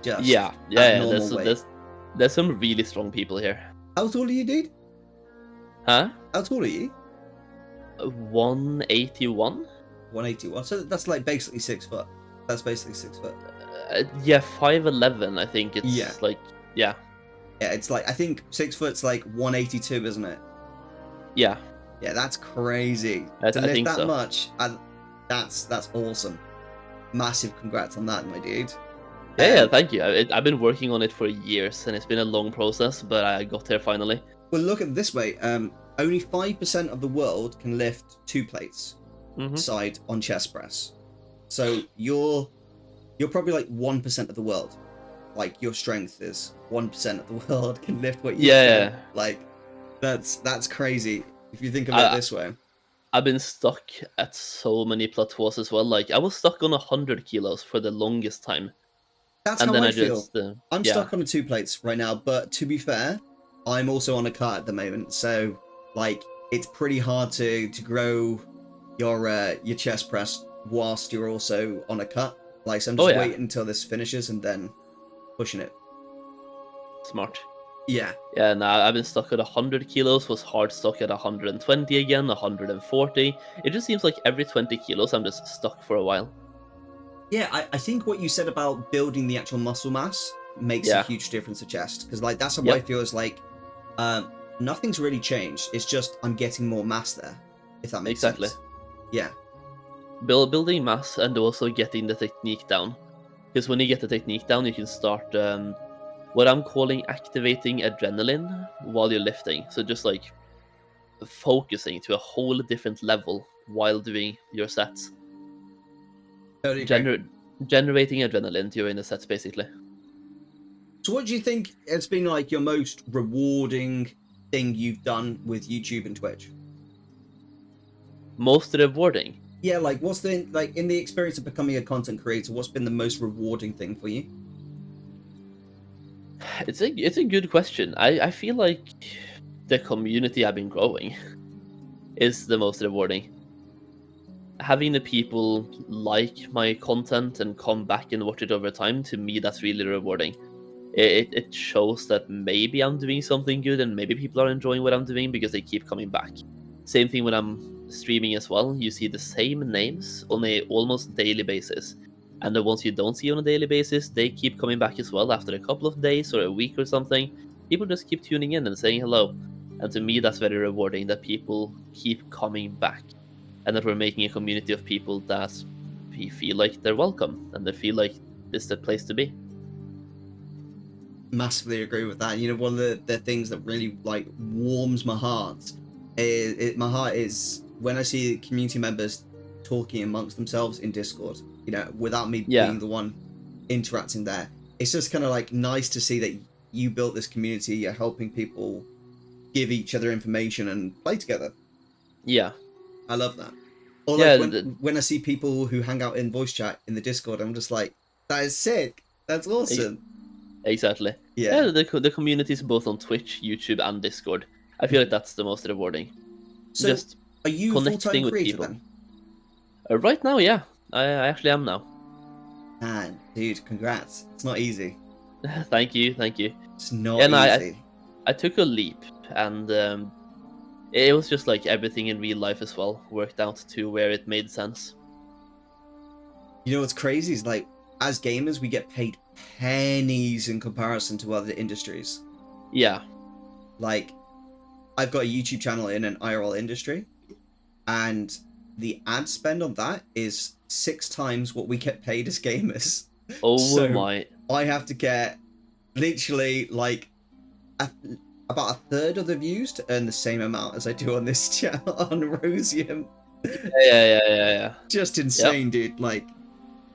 Speaker 1: just
Speaker 2: Yeah.
Speaker 1: at normal weight.
Speaker 2: There's some really strong people here.
Speaker 1: How tall are you, dude?
Speaker 2: Huh?
Speaker 1: How tall are you?
Speaker 2: 181.
Speaker 1: 181. So that's like basically 6 foot. That's basically 6 foot.
Speaker 2: Yeah, 5'11", I think it's
Speaker 1: Yeah.
Speaker 2: like, yeah.
Speaker 1: Yeah, it's like, I think 6 foot's like 182, isn't it?
Speaker 2: Yeah.
Speaker 1: Yeah, that's crazy.
Speaker 2: I
Speaker 1: To lift
Speaker 2: think
Speaker 1: that
Speaker 2: so.
Speaker 1: much, that's awesome. Massive congrats on that, my dude.
Speaker 2: Yeah, thank you. I've been working on it for years, and it's been a long process, but I got there finally.
Speaker 1: Well, look at it this way. Only 5% of the world can lift 2 plates side on chest press. So you're probably like 1% of the world. Like your strength is 1% of the world can lift what you can. Like that's crazy if you think of it this way.
Speaker 2: I've been stuck at so many plateaus as well. Like I was stuck on 100 kilos for the longest time.
Speaker 1: That's
Speaker 2: and
Speaker 1: how
Speaker 2: then
Speaker 1: I feel. I'm
Speaker 2: yeah.
Speaker 1: stuck on the 2 plates right now, but to be fair, I'm also on a cut at the moment, so like it's pretty hard to grow your chest press whilst you're also on a cut. Like, so I'm just waiting until this finishes and then pushing it.
Speaker 2: Smart.
Speaker 1: Yeah.
Speaker 2: Yeah, nah, I've been stuck at 100 kilos, was hard stuck at 120 again, 140. It just seems like every 20 kilos I'm just stuck for a while.
Speaker 1: Yeah, I think what you said about building the actual muscle mass makes a huge difference to chest. Because like that's how I feel, is like nothing's really changed. It's just I'm getting more mass there, if that makes sense. Yeah.
Speaker 2: Building mass and also getting the technique down. Because when you get the technique down, you can start what I'm calling activating adrenaline while you're lifting. So just like focusing to a whole different level while doing your sets.
Speaker 1: Totally
Speaker 2: generating adrenaline during the sets, basically.
Speaker 1: So what do you think has been like your most rewarding thing you've done with YouTube and Twitch?
Speaker 2: Most rewarding?
Speaker 1: Yeah, like what's the, like in the experience of becoming a content creator, what's been the most rewarding thing for you?
Speaker 2: It's a good question. I feel like the community I've been growing is the most rewarding. Having the people like my content and come back and watch it over time, to me, that's really rewarding. It shows that maybe I'm doing something good and maybe people are enjoying what I'm doing because they keep coming back. Same thing when I'm streaming as well. You see the same names on a almost daily basis. And the ones you don't see on a daily basis, they keep coming back as well after a couple of days or a week or something. People just keep tuning in and saying hello. And to me, that's very rewarding that people keep coming back. And that we're making a community of people that feel like they're welcome and they feel like this is the place to be.
Speaker 1: Massively agree with that. You know, one of the things that really like warms my heart is when I see community members talking amongst themselves in Discord, you know, without me being the one interacting there. It's just kind of like nice to see that you built this community, you're helping people give each other information and play together.
Speaker 2: Yeah.
Speaker 1: I love that. Or like when I see people who hang out in voice chat in the Discord, I'm just like, that is sick. That's awesome.
Speaker 2: Exactly.
Speaker 1: Yeah.
Speaker 2: The community is both on Twitch, YouTube, and Discord. I feel like that's the most rewarding.
Speaker 1: So,
Speaker 2: just
Speaker 1: are you a full-time creator then?
Speaker 2: Right now, yeah. I actually am now.
Speaker 1: Man, dude, congrats. It's not easy.
Speaker 2: Thank you.
Speaker 1: It's not easy.
Speaker 2: I took a leap, and it was just like everything in real life as well worked out to where it made sense.
Speaker 1: You know what's crazy is like, as gamers, we get paid pennies in comparison to other industries.
Speaker 2: Yeah.
Speaker 1: Like, I've got a YouTube channel in an IRL industry, and the ad spend on that is 6 times what we get paid as gamers.
Speaker 2: Oh
Speaker 1: so
Speaker 2: my.
Speaker 1: I have to get literally like about a third of the views to earn the same amount as I do on this channel on Erosium.
Speaker 2: Yeah.
Speaker 1: Just insane, dude. Like,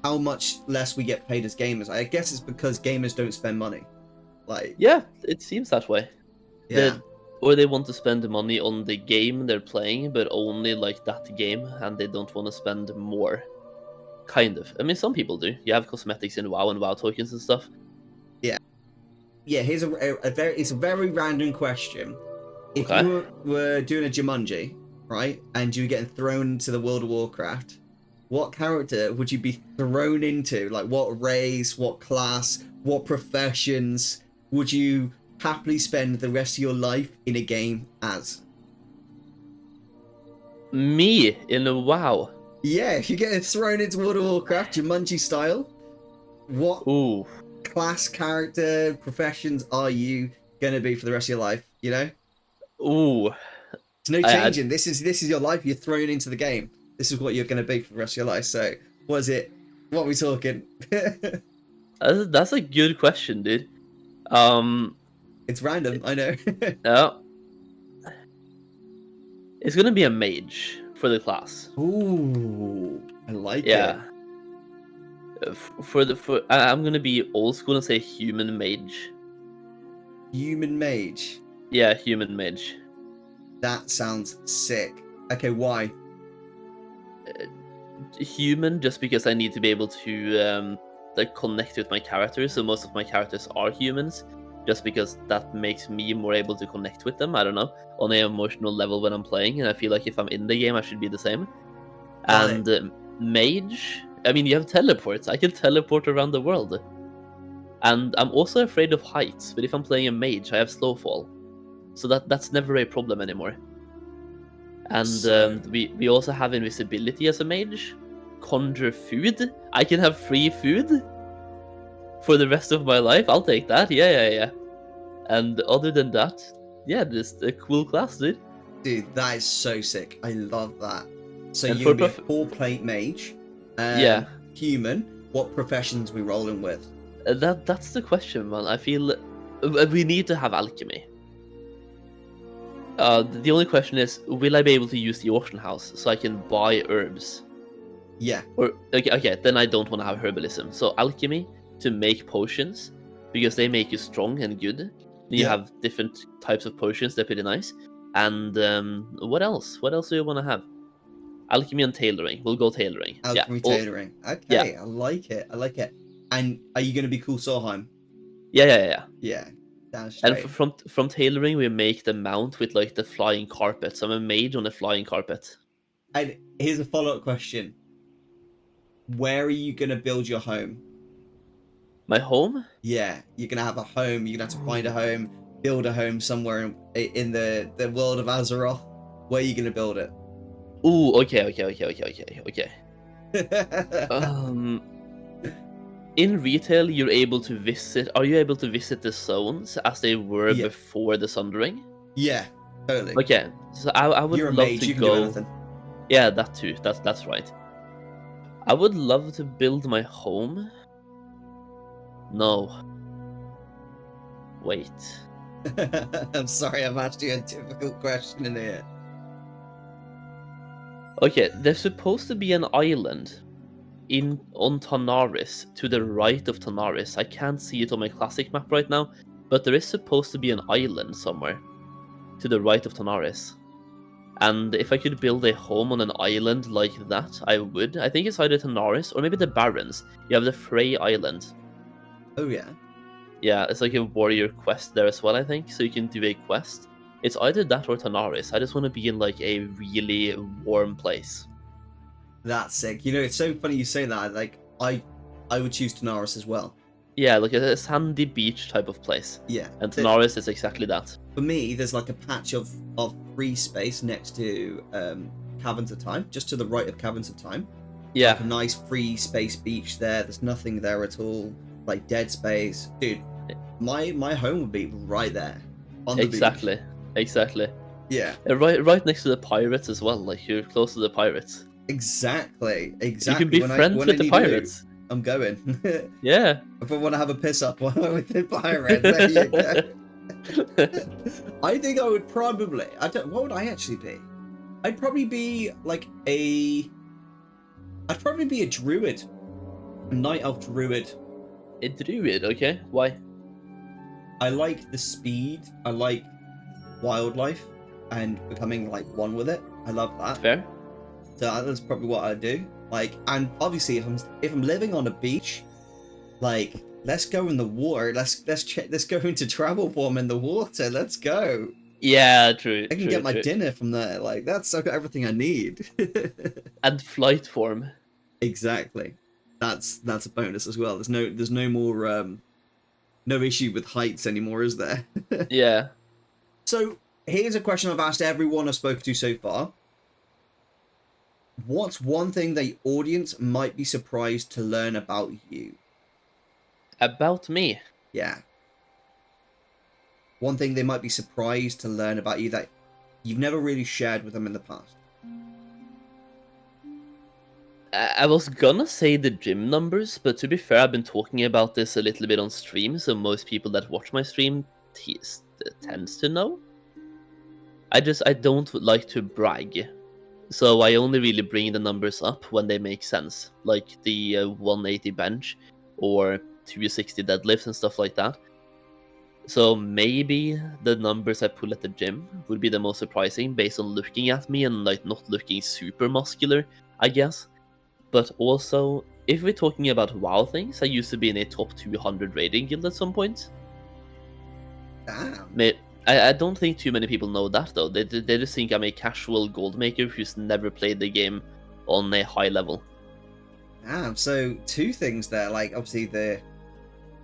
Speaker 1: how much less we get paid as gamers. I guess it's because gamers don't spend money. Like,
Speaker 2: Yeah, it seems that way.
Speaker 1: yeah,
Speaker 2: Or they want to spend the money on the game they're playing, but only like that game, and they don't want to spend more. Kind of. I mean, some people do. You have cosmetics in WoW and WoW tokens and stuff.
Speaker 1: yeah. Here's it's a very random question. If
Speaker 2: Okay.
Speaker 1: you were doing a Jumanji, right, and you were getting thrown into the World of Warcraft, what character would you be thrown into? Like, what race, what class, what professions would you happily spend the rest of your life in a game as?
Speaker 2: Me in a WoW.
Speaker 1: Yeah, if you get thrown into World of Warcraft, Jumanji style, what
Speaker 2: Ooh.
Speaker 1: class, character, professions are you gonna be for the rest of your life? You know,
Speaker 2: Ooh.
Speaker 1: there's no
Speaker 2: I,
Speaker 1: changing. This is your life. You're thrown into the game. This is what you're gonna be for the rest of your life. So, what is it? What are we talking?
Speaker 2: that's a good question, dude.
Speaker 1: It's random, I know.
Speaker 2: No, it's gonna be a mage for the class.
Speaker 1: Ooh, I like it.
Speaker 2: Yeah. I'm gonna be old school and say human mage.
Speaker 1: Human mage.
Speaker 2: Yeah, human mage.
Speaker 1: That sounds sick. Okay, why?
Speaker 2: Human, just because I need to be able to like connect with my characters. So most of my characters are humans, just because that makes me more able to connect with them. I don't know, on an emotional level when I'm playing, and I feel like if I'm in the game, I should be the same.
Speaker 1: Got
Speaker 2: And
Speaker 1: it.
Speaker 2: mage, I mean, you have teleports. I can teleport around the world. And I'm also afraid of heights, but if I'm playing a mage, I have slow fall, so that's never a problem anymore. And
Speaker 1: So-
Speaker 2: we also have invisibility as a mage. Conjure food. I can have free food for the rest of my life. I'll take that. Yeah. And other than that, yeah, this a cool class, dude.
Speaker 1: Dude, that is so sick. I love that. So
Speaker 2: And
Speaker 1: you're
Speaker 2: for
Speaker 1: gonna be a full plate mage.
Speaker 2: Yeah.
Speaker 1: Human. What professions we rolling with?
Speaker 2: That's the question, man. I feel we need to have alchemy. The only question is, will I be able to use the auction house so I can buy herbs?
Speaker 1: Yeah.
Speaker 2: Or okay, then I don't want to have herbalism. So alchemy to make potions, because they make you strong and good. Then you
Speaker 1: Yeah.
Speaker 2: have different types of potions. They're pretty nice. And what else? What else do you want to have? Alchemy and tailoring. We'll go tailoring.
Speaker 1: Alchemy
Speaker 2: Yeah.
Speaker 1: tailoring. Okay,
Speaker 2: Yeah.
Speaker 1: I like it. I like it. And are you gonna be cool Solheim?
Speaker 2: Yeah.
Speaker 1: Yeah. Down
Speaker 2: And
Speaker 1: straight.
Speaker 2: from tailoring, we make the mount with like the flying carpet. So I'm a mage on a flying carpet.
Speaker 1: And here's a follow-up question. Where are you gonna build your home?
Speaker 2: My home?
Speaker 1: Yeah, you're gonna have a home. You're gonna have to find a home, build a home somewhere in the world of Azeroth. Where are you gonna build it?
Speaker 2: Ooh, okay. In retail, you're able to visit. Are you able to visit the zones as they were
Speaker 1: Yeah.
Speaker 2: before the Sundering?
Speaker 1: Yeah, totally.
Speaker 2: Okay, so I would
Speaker 1: You're a
Speaker 2: love
Speaker 1: mage.
Speaker 2: to
Speaker 1: You can do
Speaker 2: go.
Speaker 1: anything.
Speaker 2: Yeah, that too. That's right. I would love to build my home. No. Wait.
Speaker 1: I'm sorry, I've asked you a difficult question in here.
Speaker 2: Okay, there's supposed to be an island on Tanaris, to the right of Tanaris. I can't see it on my classic map right now, but there is supposed to be an island somewhere to the right of Tanaris. And if I could build a home on an island like that, I would. I think it's either Tanaris or maybe the Barrens. You have the Frey Island.
Speaker 1: Oh yeah.
Speaker 2: Yeah, it's like a warrior quest there as well, I think. So you can do a quest. It's either that or Tanaris. I just want to be in like a really warm place.
Speaker 1: That's sick. You know, it's so funny you say that. Like, I would choose Tanaris as well.
Speaker 2: Yeah, like a sandy beach type of place.
Speaker 1: Yeah.
Speaker 2: And Tanaris is exactly that.
Speaker 1: For me, there's like a patch of free space next to Caverns of Time, just to the right of Caverns of Time.
Speaker 2: Yeah.
Speaker 1: Like a nice free space beach there. There's nothing there at all. Like dead space. Dude, my home would be right there. On the
Speaker 2: Exactly.
Speaker 1: beach.
Speaker 2: Exactly.
Speaker 1: Yeah.
Speaker 2: Right next to the pirates as well. Like you're close to the pirates.
Speaker 1: Exactly.
Speaker 2: You
Speaker 1: Exactly.
Speaker 2: can be friends with the pirates.
Speaker 1: I'm going.
Speaker 2: Yeah.
Speaker 1: If I want to have a piss up with the pirate, there you go. I think I would probably. What would I actually be? I'd probably be like I'd probably be a druid, a night elf druid.
Speaker 2: A druid, okay? Why?
Speaker 1: I like the speed. I like wildlife and becoming like one with it. I love that.
Speaker 2: Fair.
Speaker 1: So that's probably what I do. Like, and obviously, if I'm living on a beach, like, let's go in the water. Let's go into travel form in the water. Let's go.
Speaker 2: Yeah, true.
Speaker 1: I can get my dinner from there. Like, I've got everything I need.
Speaker 2: And flight form.
Speaker 1: Exactly. That's a bonus as well. There's no more no issue with heights anymore, is there?
Speaker 2: Yeah.
Speaker 1: So here's a question I've asked everyone I've spoken to so far. What's one thing the audience might be surprised to learn about you?
Speaker 2: About me.
Speaker 1: Yeah. One thing they might be surprised to learn about you that you've never really shared with them in the past.
Speaker 2: I was gonna say the gym numbers, but to be fair, I've been talking about this a little bit on stream, so most people that watch my stream tends to know. I don't like to brag, so I only really bring the numbers up when they make sense, like the 180 bench or 260 deadlifts and stuff like that. So maybe the numbers I pull at the gym would be the most surprising based on looking at me and like not looking super muscular, I guess. But also, if we're talking about WoW things, I used to be in a top 200 raiding guild at some point.
Speaker 1: Damn.
Speaker 2: I don't think too many people know that though. They just think I'm a casual gold maker who's never played the game on a high level.
Speaker 1: Damn. So two things there, like obviously the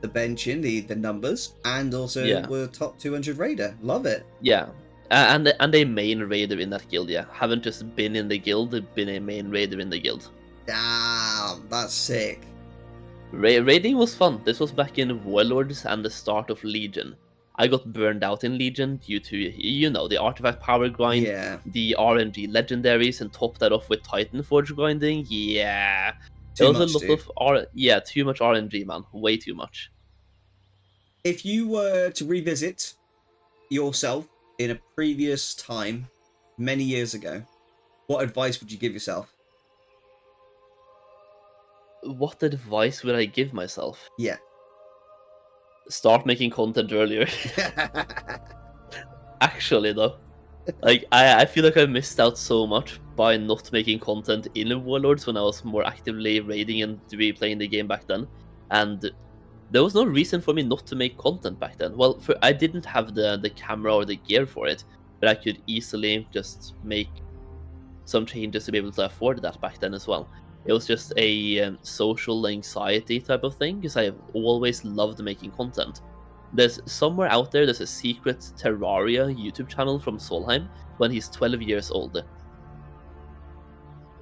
Speaker 1: benching, the numbers, and also we're top 200 raider. Love it.
Speaker 2: Yeah. And a main raider in that guild, yeah. Haven't just been in the guild, been a main raider in the guild.
Speaker 1: Damn, that's sick.
Speaker 2: Raiding was fun. This was back in Warlords and the start of Legion. I got burned out in Legion due to, you know, the artifact power grind, the RNG legendaries, and top that off with Titan Forge grinding. Yeah. There was a lot of too much RNG, man. Way too much.
Speaker 1: If you were to revisit yourself in a previous time, many years ago, what advice would you give yourself?
Speaker 2: What advice would I give myself?
Speaker 1: Yeah.
Speaker 2: Start making content earlier. Actually, though. Like, I feel like I missed out so much by not making content in Warlords when I was more actively raiding and playing the game back then. And there was no reason for me not to make content back then. Well, I didn't have the camera or the gear for it, but I could easily just make some changes to be able to afford that back then as well. It was just a social anxiety type of thing, because I've always loved making content. There's somewhere out there, there's a secret Terraria YouTube channel from Solheim when he's 12 years old.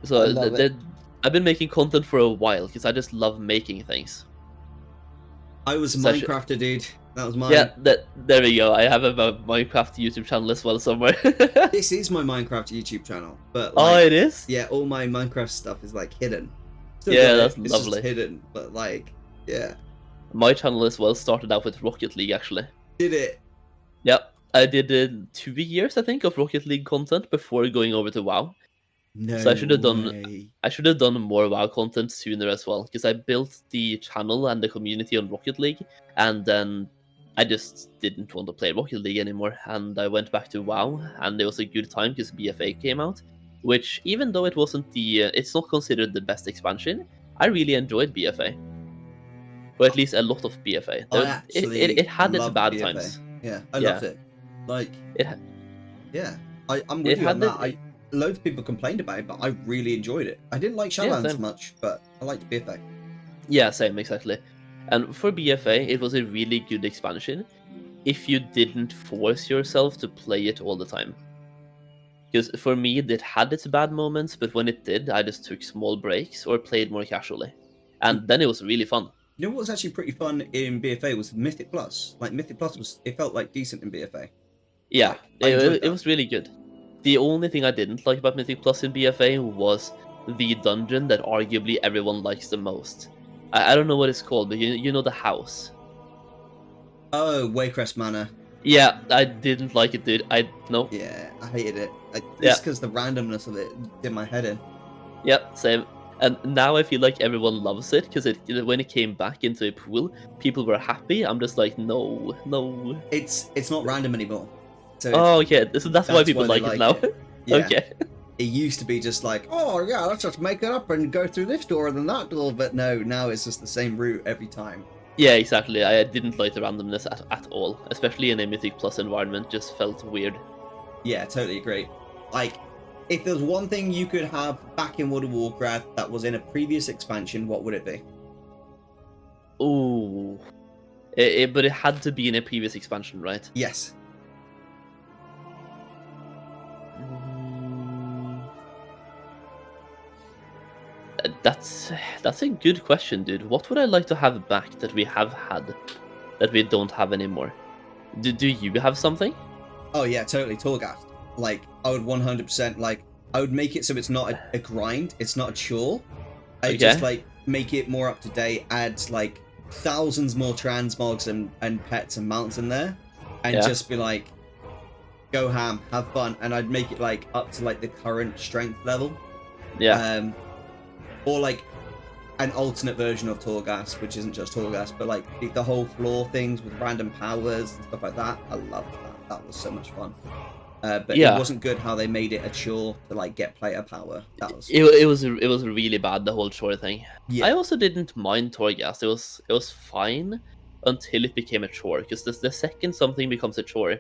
Speaker 2: So I've been making content for a while because I just love making things.
Speaker 1: I was a Minecrafter, dude. That was mine.
Speaker 2: Yeah, there we go. I have a Minecraft YouTube channel as well somewhere.
Speaker 1: This is my Minecraft YouTube channel, but
Speaker 2: oh, it is?
Speaker 1: Yeah, all my Minecraft stuff is like hidden.
Speaker 2: Still that's
Speaker 1: it's
Speaker 2: lovely.
Speaker 1: Just hidden, but like, yeah.
Speaker 2: My channel as well started out with Rocket League, actually.
Speaker 1: Did it?
Speaker 2: Yeah, I did 2 years, I think, of Rocket League content before going over to WoW.
Speaker 1: No
Speaker 2: so I should have done more WoW content sooner as well, because I built the channel and the community on Rocket League, and then I just didn't want to play Rocket League anymore, and I went back to WoW, and it was a good time because BFA came out, which, even though it wasn't it's not considered the best expansion, I really enjoyed BFA. Or at least a lot of BFA. It had its bad BFA. Times.
Speaker 1: Yeah, I loved it. Like, yeah, I'm with you on that. Loads of people complained about it, but I really enjoyed it. I didn't like Shadowlands much, but I liked BFA.
Speaker 2: Yeah, same, exactly. And for BFA, it was a really good expansion if you didn't force yourself to play it all the time. Because for me, it had its bad moments, but when it did, I just took small breaks or played more casually. And then it was really fun.
Speaker 1: You know what was actually pretty fun in BFA was Mythic Plus. Like, Mythic Plus it felt like decent in BFA.
Speaker 2: Yeah, it was really good. The only thing I didn't like about Mythic Plus in BFA was the dungeon that arguably everyone likes the most. I don't know what it's called, but you know the house.
Speaker 1: Oh, Waycrest Manor.
Speaker 2: Yeah, I didn't like it, dude. No.
Speaker 1: Yeah, I hated it. Just because the randomness of it did my head in.
Speaker 2: Yep, same. And now I feel like everyone loves it because when it came back into a pool, people were happy. I'm just like, no, no.
Speaker 1: It's not random anymore. So
Speaker 2: Oh, okay. So that's why
Speaker 1: that's
Speaker 2: people
Speaker 1: why they
Speaker 2: like it
Speaker 1: like
Speaker 2: now.
Speaker 1: it. Yeah.
Speaker 2: Okay.
Speaker 1: It used to be just like, oh yeah, let's just make it up and go through this door and then that door. But no, now it's just the same route every time.
Speaker 2: Yeah, exactly. I didn't like the randomness at all, especially in a Mythic Plus environment. Just felt weird.
Speaker 1: Yeah, totally agree. Like, if there's one thing you could have back in World of Warcraft that was in a previous expansion, what would it be?
Speaker 2: Ooh. But it had to be in a previous expansion, right?
Speaker 1: Yes.
Speaker 2: Mm, That's a good question, dude. What would I like to have back that we have had that we don't have anymore? Do you have something?
Speaker 1: Oh yeah, totally. Torghast. Like, I would 100% like. I would make it so it's not a grind. It's not a chore. I just
Speaker 2: Okay.
Speaker 1: like make it more up to date. Add like thousands more transmogs and pets and mounts in there, and
Speaker 2: Yeah.
Speaker 1: just be like, go ham, have fun. And I'd make it like up to like the current strength level.
Speaker 2: Yeah.
Speaker 1: Or like an alternate version of Torghast, which isn't just Torghast, but like the whole floor things with random powers and stuff like that. I loved that. That was so much fun. But
Speaker 2: Yeah.
Speaker 1: it wasn't good how they made it a chore to like get player power. That was
Speaker 2: It was really bad, the whole chore thing.
Speaker 1: yeah,
Speaker 2: I also didn't mind Torghast. It was fine until it became a chore. Because the second something becomes a chore,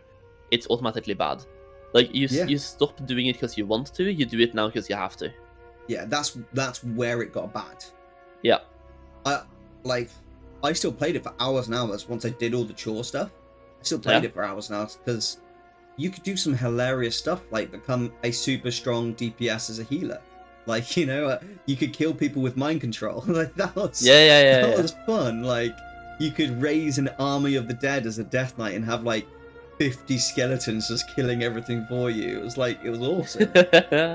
Speaker 2: it's automatically bad. Like
Speaker 1: yeah,
Speaker 2: you stop doing it because you want to. You do it now because you have to.
Speaker 1: yeah. That's where it got bad.
Speaker 2: Yeah.
Speaker 1: I still played it for hours and hours once I did all the chore stuff. I still played
Speaker 2: Yeah.
Speaker 1: it for hours and hours because you could do some hilarious stuff like become a super strong DPS as a healer. Like, you could kill people with mind control. Like that was that
Speaker 2: Yeah.
Speaker 1: was fun. Like you could raise an army of the dead as a death knight and have like 50 skeletons just killing everything for you. It was awesome.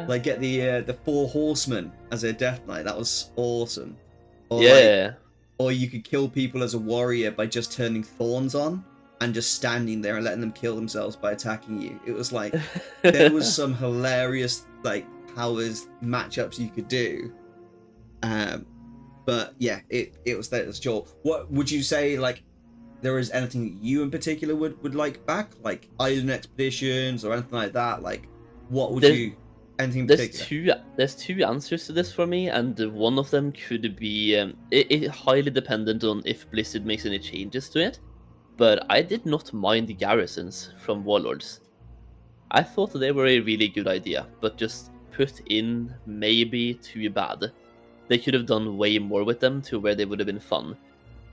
Speaker 1: Like get the four horsemen as a death knight. That was awesome. Or
Speaker 2: Yeah.
Speaker 1: or you could kill people as a warrior by just turning thorns on and just standing there and letting them kill themselves by attacking you. It was like there was some hilarious like powers matchups you could do. But yeah, it was that short. What would you say like there is anything you in particular would like back? Like island expeditions or anything like that? Like what would
Speaker 2: There's-
Speaker 1: you anything in particular?
Speaker 2: There's two answers to this for me, and one of them could be it highly dependent on if Blizzard makes any changes to it. But I did not mind the garrisons from Warlords. I thought they were a really good idea, but just put in maybe too bad. They could have done way more with them to where they would have been fun,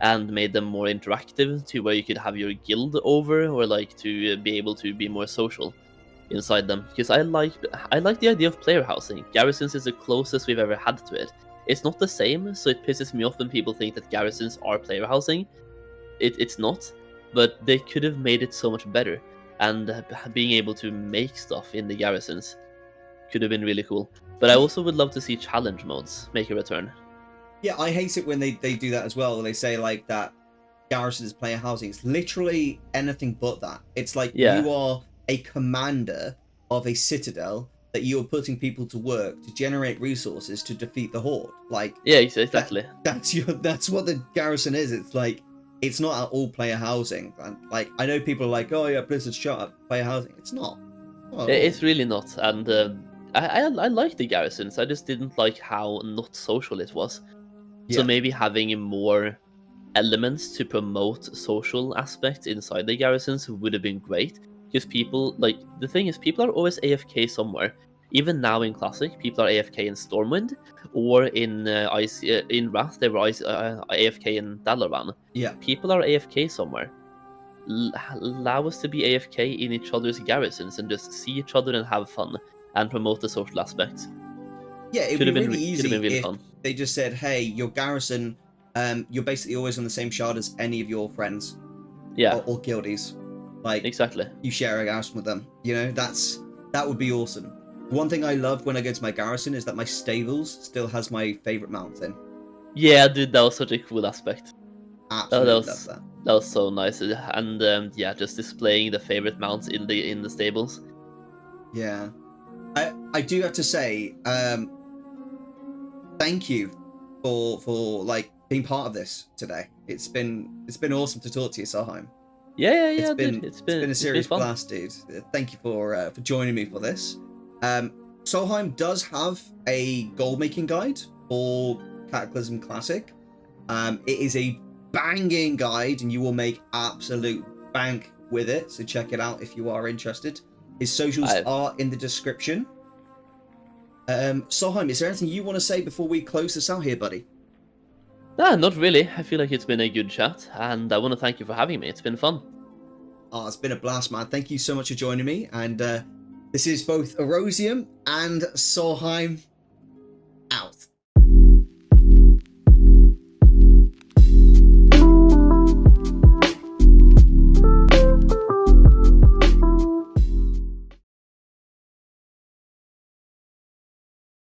Speaker 2: and made them more interactive to where you could have your guild over, or like to be able to be more social inside them. Because I like the idea of player housing. Garrisons is the closest we've ever had to it. It's not the same, so it pisses me off when people think that garrisons are player housing. It's not, but they could have made it so much better, and being able to make stuff in the garrisons could have been really cool. But I also would love to see challenge modes make a return.
Speaker 1: Yeah, I hate it when they do that as well. They say like that garrison is player housing. It's literally anything but that. It's like
Speaker 2: Yeah.
Speaker 1: you are a commander of a citadel that you are putting people to work to generate resources to defeat the horde. Like
Speaker 2: Yeah, exactly.
Speaker 1: that's what the garrison is. It's like it's not at all player housing. And like I know people are like, oh yeah, Blizzard's shut up player housing. It's not. Not at all.
Speaker 2: It's really not, and I like the garrisons. I just didn't like how not social it was. So
Speaker 1: Yeah.
Speaker 2: maybe having more elements to promote social aspects inside the garrisons would have been great. Because people like the thing is, people are always AFK somewhere. Even now in Classic, people are AFK in Stormwind, or in in Wrath they were AFK in Dalaran.
Speaker 1: Yeah.
Speaker 2: People are AFK somewhere. Allow us to be AFK in each other's garrisons and just see each other and have fun and promote the social aspects.
Speaker 1: Yeah, it'd
Speaker 2: Could
Speaker 1: be
Speaker 2: have been
Speaker 1: really
Speaker 2: could
Speaker 1: easy
Speaker 2: have been really
Speaker 1: if
Speaker 2: fun.
Speaker 1: they just said, hey, your garrison, you're basically always on the same shard as any of your friends.
Speaker 2: Yeah,
Speaker 1: Or guildies. Like
Speaker 2: exactly.
Speaker 1: you share a garrison with them. That would be awesome. One thing I love when I go to my garrison is that my stables still has my favorite mounts in.
Speaker 2: Yeah, dude, that was such a cool aspect.
Speaker 1: Absolutely love that.
Speaker 2: That was so nice, and yeah, just displaying the favorite mounts in the stables.
Speaker 1: Yeah. I do have to say, thank you for like being part of this today. It's been awesome to talk to you, Solheim.
Speaker 2: Yeah,
Speaker 1: It's
Speaker 2: dude.
Speaker 1: been a serious
Speaker 2: fun.
Speaker 1: blast, dude. Thank you for joining me for this. Solheim does have a gold making guide for Cataclysm Classic. It is a banging guide, and you will make absolute bank with it. So check it out if you are interested. His socials are in the description. Solheim, is there anything you want to say before we close this out here, buddy?
Speaker 2: Nah, not really. I feel like it's been a good chat, and I want to thank you for having me. It's been fun.
Speaker 1: Oh, it's been a blast, man. Thank you so much for joining me. And this is both Erosium and Solheim.